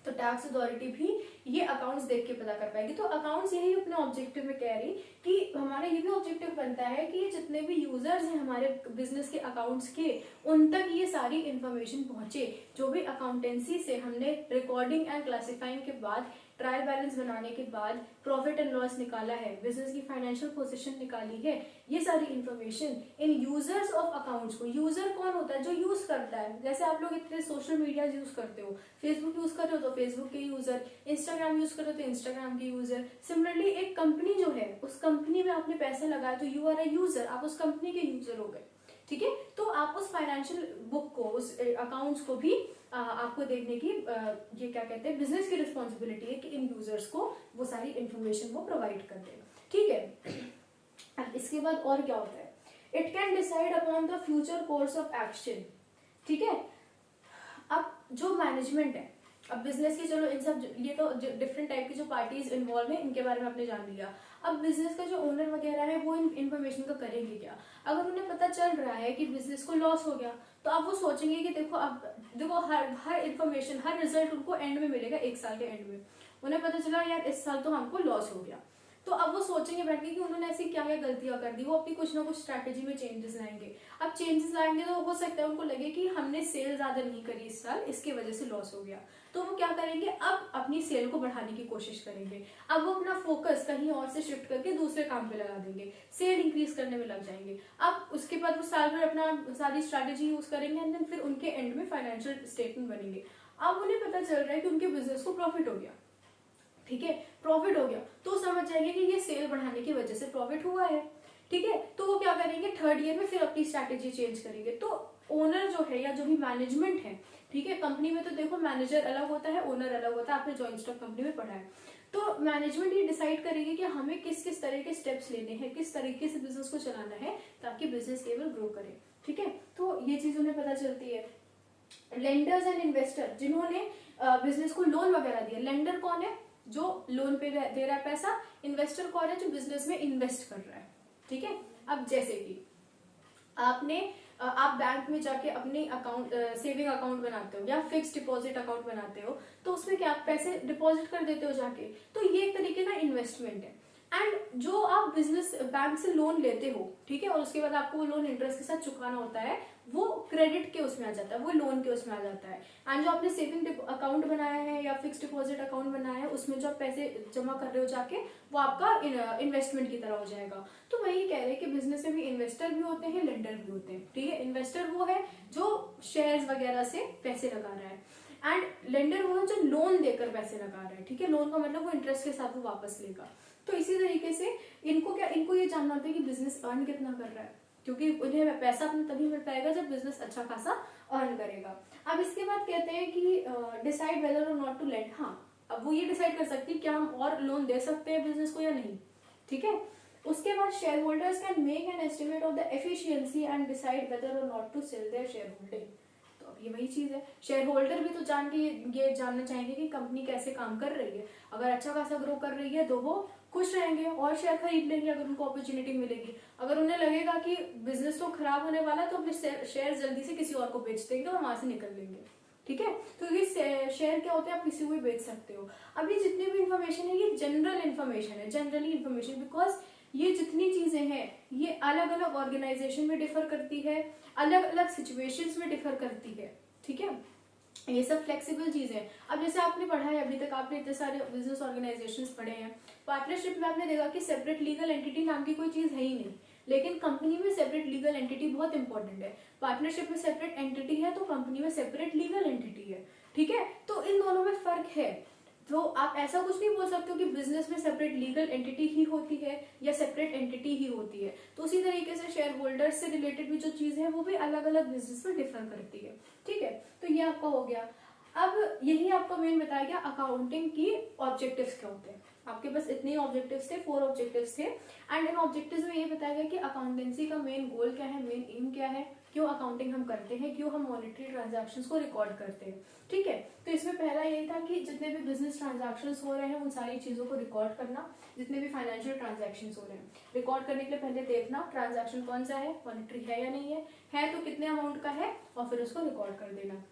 A: तो टैक्स अथॉरिटी भी ये अकाउंट्स देख के पता कर पाएगी। तो अकाउंट्स यही अपने ऑब्जेक्टिव में कह रही कि हमारा ये भी ऑब्जेक्टिव बनता है कि जितने भी यूजर्स हैं हमारे बिजनेस के अकाउंट्स के, उन तक ये सारी इंफॉर्मेशन पहुंचे। जो भी अकाउंटेंसी से हमने रिकॉर्डिंग एंड क्लासिफाइंग के बाद, ट्रायल बैलेंस बनाने के बाद प्रॉफिट एंड लॉस निकाला है, बिजनेस की फाइनेंशियल पोजीशन निकाली है, ये सारी information in users of accounts को, यूजर कौन होता है, जो यूज करता है। जैसे आप लोग इतने सोशल मीडिया यूज करते हो, फेसबुक यूज कर रहे हो तो फेसबुक के यूजर, इंस्टाग्राम यूज कर रहे हो तो इंस्टाग्राम के यूजर। सिमिलरली एक कंपनी जो है, उस कंपनी में आपने पैसे लगाया तो यू आर अ यूजर, आप उस कंपनी के यूजर हो गए। ठीक है, तो आप उस फाइनेंशियल बुक को, उस अकाउंट्स को भी आपको देखने की ये क्या कहते हैं, बिजनेस की रिस्पॉन्सिबिलिटी है कि इन यूजर्स को वो सारी इंफॉर्मेशन वो प्रोवाइड कर दे। ठीक है, अब इसके बाद और क्या होता है, it can decide upon the future course of action. ठीक है, अब जो मैनेजमेंट है, अब बिजनेस की, चलो इन सब, ये तो डिफरेंट टाइप की जो पार्टीज इन्वॉल्व है इनके बारे में आपने जान लिया। अब बिजनेस का जो ओनर वगैरह है वो इन इन्फॉर्मेशन का करेंगे क्या। अगर उन्हें पता चल रहा है कि बिजनेस को लॉस हो गया, तो अब वो सोचेंगे कि देखो, अब देखो हर इन्फॉर्मेशन, हर रिजल्ट उनको एंड में मिलेगा, एक साल के एंड में उन्हें पता चला यार इस साल तो हमको लॉस हो गया। तो अब वो सोचेंगे बैठ के कि उन्होंने ऐसी क्या क्या गलतियां कर दी, वो अपनी कुछ ना कुछ स्ट्रैटेजी में चेंजेस लाएंगे। अब चेंजेस लाएंगे तो हो सकता है उनको लगे कि हमने सेल ज्यादा नहीं करी इस साल, इसकी वजह से लॉस हो गया। तो वो क्या करेंगे, अब अपनी सेल को बढ़ाने की कोशिश करेंगे। अब वो अपना फोकस कहीं और से शिफ्ट करके दूसरे काम पे लगा देंगे, सेल इंक्रीज करने में लग जाएंगे। अब उसके बाद वो साल भर अपना सारी स्ट्रैटेजी यूज करेंगे एंड देन फिर उनके एंड में फाइनेंशियल स्टेटमेंट बनेंगे। अब उन्हें पता चल रहा है कि उनके बिजनेस को प्रॉफिट हो गया। ठीक है, प्रॉफिट हो गया तो समझ जाएंगे कि ये सेल बढ़ाने की वजह से प्रॉफिट हुआ है। ठीक है, तो वो क्या करेंगे, थर्ड ईयर में फिर अपनी स्ट्रैटेजी चेंज करेंगे। तो ओनर जो है या जो भी मैनेजमेंट है, ठीक है, कंपनी में तो देखो मैनेजर अलग होता है, ओनर अलग होता है, आपने जॉइंट स्टॉक कंपनी में पढ़ा है। तो मैनेजमेंट ये डिसाइड करेगी कि हमें किस किस तरह के स्टेप्स लेने हैं, किस तरीके से बिजनेस को चलाना है ताकि बिजनेस केवल ग्रो करे। ठीक है, तो ये चीज उन्हें पता चलती है। लेंडर्स एंड इन्वेस्टर, जिन्होंने बिजनेस को लोन वगैरह दिया, लेंडर कौन है, जो लोन पे दे रहा है पैसा, इन्वेस्टर कौन है, जो बिजनेस में इन्वेस्ट कर रहा है। ठीक है, अब जैसे कि आप बैंक में जाके अपनी अकाउंट, सेविंग अकाउंट बनाते हो या फिक्स डिपॉजिट अकाउंट बनाते हो, तो उसमें क्या आप पैसे डिपॉजिट कर देते हो जाके, तो ये एक तरीके का इन्वेस्टमेंट है। एंड जो आप बिजनेस बैंक से लोन लेते हो, ठीक है, और उसके बाद आपको वो लोन इंटरेस्ट के साथ चुकाना होता है, वो क्रेडिट के उसमें आ जाता है, वो लोन के उसमें आ जाता है। एंड जो आपने सेविंग अकाउंट बनाया है या फिक्स डिपॉजिट अकाउंट बनाया है, उसमें जो आप पैसे जमा कर रहे हो जाके, वो आपका इन्वेस्टमेंट की तरह हो जाएगा। तो वही कह रहे हैं कि बिजनेस में भी इन्वेस्टर भी होते हैं, लेंडर भी होते हैं। ठीक है, इन्वेस्टर वो है जो शेयर्स वगैरह से पैसे लगा रहा है, एंड लेंडर वो है जो लोन देकर पैसे लगा रहा है। ठीक है, लोन का मतलब वो इंटरेस्ट के साथ वो वापस लेगा। तो इसी तरीके से इनको ये जानना होता है कि बिजनेस अर्न कितना कर रहा है, क्योंकि उन्हें पैसा अपना तभी मिल पाएगा जब बिजनेस अच्छा खासा अर्न करेगा। अब इसके बाद कहते हैं कि decide whether or not to lend. हाँ, अब वो ये डिसाइड कर सकती है क्या हम और लोन दे सकते हैं बिजनेस को या नहीं। ठीक है, उसके बाद shareholders can make an estimate of the efficiency and decide whether or not to sell their shareholding. तो अब ये वही चीज है, शेयर होल्डर भी तो जान के ये जानना चाहेंगे कि कंपनी कैसे काम कर रही है। अगर अच्छा खासा ग्रो कर रही है तो वो खुश रहेंगे और शेयर खरीद लेंगे अगर उनको अपॉर्चुनिटी मिलेगी। अगर उन्हें लगेगा कि बिजनेस तो खराब होने वाला है तो अपने शेयर जल्दी से किसी और को बेच देंगे और वहां से निकल लेंगे। ठीक है, तो ये शेयर क्या होते हैं, आप किसी को भी बेच सकते हो। अभी जितनी भी इंफॉर्मेशन है ये जनरल इंफॉर्मेशन है, जनरली इंफॉर्मेशन, बिकॉज ये जितनी चीजें हैं ये अलग अलग ऑर्गेनाइजेशन में डिफर करती है, अलग अलग सिचुएशंस में डिफर करती है। ठीक है, ये सब फ्लेक्सिबल चीजें। अब जैसे आपने पढ़ा है, अभी तक आपने इतने सारे बिजनेस ऑर्गेनाइजेशंस पढ़े हैं, पार्टनरशिप में आपने देखा कि सेपरेट लीगल एंटिटी नाम की कोई चीज है ही नहीं, लेकिन कंपनी में सेपरेट लीगल एंटिटी बहुत इंपॉर्टेंट है। पार्टनरशिप में सेपरेट एंटिटी है तो कंपनी में सेपरेट लीगल एंटिटी है। ठीक है, तो इन दोनों में फर्क है। तो आप ऐसा कुछ नहीं बोल सकते हो कि बिजनेस में सेपरेट लीगल एंटिटी ही होती है या सेपरेट एंटिटी ही होती है। तो उसी तरीके से शेयर होल्डर्स से रिलेटेड भी जो चीज है वो भी अलग अलग बिजनेस में डिफर करती है। ठीक है, तो ये आपका हो गया। अब यही आपको मेन बताया गया अकाउंटिंग की ऑब्जेक्टिव्स क्या होते हैं। आपके पास इतने ऑब्जेक्टिव्स थे, 4 ऑब्जेक्टिव्स थे, एंड इन ऑब्जेक्टिव्स में ये बताया गया कि अकाउंटेंसी का मेन गोल क्या है, मेन एम क्या है, क्यों अकाउंटिंग हम करते हैं, क्यों हम मॉनेटरी ट्रांजैक्शंस को रिकॉर्ड करते हैं। ठीक है, तो इसमें पहला यही था कि जितने भी बिजनेस ट्रांजैक्शंस हो रहे हैं उन सारी चीजों को रिकॉर्ड करना, जितने भी फाइनेंशियल ट्रांजैक्शंस हो रहे हैं रिकॉर्ड करने के लिए पहले देखना ट्रांजैक्शन कौन सा है, मॉनेटरी है या नहीं है तो कितने अमाउंट का है, और फिर उसको रिकॉर्ड कर देना।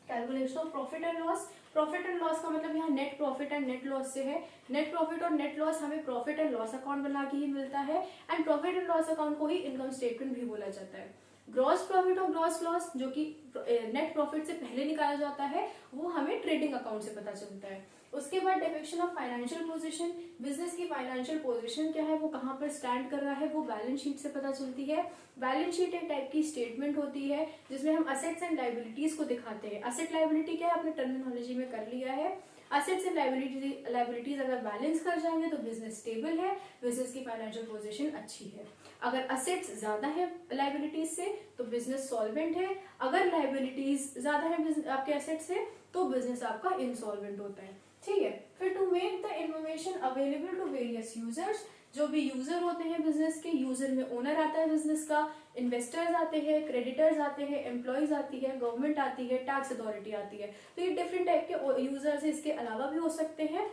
A: Calculation of profit and loss. Profit and loss का मतलब यहाँ net profit and net loss से है। नेट प्रॉफिट और नेट लॉस हमें प्रॉफिट एंड लॉस अकाउंट बना के ही मिलता है, and profit and loss account को ही इनकम स्टेटमेंट भी बोला जाता है। ग्रॉस प्रॉफिट और ग्रॉस लॉस जो कि नेट प्रॉफिट से पहले निकाला जाता है, वो हमें ट्रेडिंग अकाउंट से पता चलता है। उसके बाद depiction of financial position, business की फाइनेंशियल पोजीशन क्या है, वो कहाँ पर स्टैंड कर रहा है, वो बैलेंस शीट से पता चलती है। बैलेंस शीट एक टाइप की स्टेटमेंट होती है जिसमें हम असेट्स एंड लाइबिलिटीज को दिखाते हैं। असेट लाइबिलिटी क्या है, अपने टर्मिनोलॉजी में कर लिया है। असेट्स एंड लाइबिलिटीज अगर बैलेंस कर जाएंगे तो बिजनेस स्टेबल है, बिजनेस की फाइनेंशियल पोजीशन अच्छी है। अगर असेट्स ज्यादा है लाइबिलिटीज से तो बिजनेस सॉल्वेंट है, अगर लाइबिलिटीज ज्यादा है आपके असेट से तो बिजनेस आपका इंसॉल्वेंट होता है। ठीक है, फिर to make the information available to various users, जो भी यूजर होते हैं बिजनेस के, यूजर में ओनर आता है बिजनेस का, इन्वेस्टर्स आते हैं, क्रेडिटर्स आते हैं, एम्प्लॉयज आती है, गवर्नमेंट आती है, टैक्स अथॉरिटी आती है। तो ये डिफरेंट टाइप के यूजर्स इसके अलावा भी हो सकते हैं।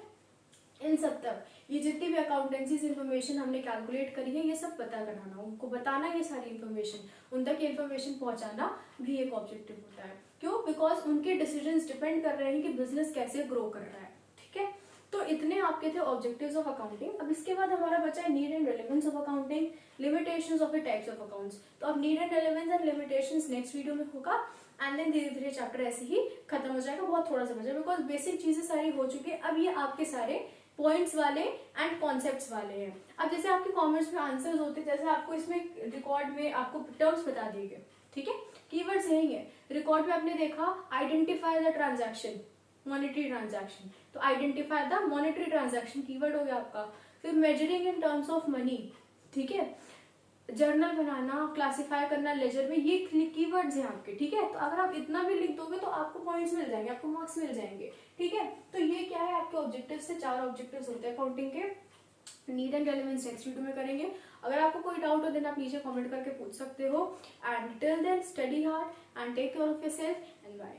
A: इन सब तक ये जितनी भी अकाउंटेंसी इन्फॉर्मेशन हमने कैलकुलेट करी है, ये सब पता कराना, उनको बताना ये सारी इन्फॉर्मेशन, उन तक इन्फॉर्मेशन पहुंचाना भी एक ऑब्जेक्टिव होता है। क्यों? बिकॉज उनके डिसीजंस डिपेंड कर रहे हैं कि बिजनेस कैसे ग्रो कर रहा है। ठीक है, तो इतने आपके थे ऑब्जेक्टिव्स ऑफ अकाउंटिंग। अब इसके बाद हमारा बचा है need and relevance of accounting, limitations of the types of accounts. तो अब need and relevance and limitations next video में होगा, एंड देन धीरे धीरे चैप्टर ऐसे ही खत्म हो जाएगा। बहुत थोड़ा सा बचा, बिकॉज बेसिक चीजें सारी हो चुकी है। अब ये आपके सारे पॉइंट्स वाले एंड कॉन्सेप्ट्स वाले हैं। अब जैसे आपके कॉमर्स में आंसर्स होते हैं, जैसे आपको इसमें रिकॉर्ड में आपको टर्म्स बता दिए गए, ठीक है, कीवर्ड्स यही है। रिकॉर्ड में आपने देखा identify the transaction, monetary transaction, तो identify the monetary transaction keyword हो गया आपका। फिर measuring in terms of money, ठीक है, जर्नल बनाना, क्लासिफाई करना लेजर में, ये कीवर्ड्स हैं आपके। ठीक है, तो अगर आप इतना भी लिख दोगे तो आपको पॉइंट्स मिल जाएंगे, आपको मार्क्स मिल जाएंगे। ठीक है, तो ये क्या है आपके ऑब्जेक्टिव्स से, 4 ऑब्जेक्टिव्स होते हैं अकाउंटिंग के। Need and relevance next video में करेंगे। अगर आपको कोई डाउट हो देन आप नीचे कमेंट करके पूछ सकते हो। And till then study hard and take care of yourself and bye.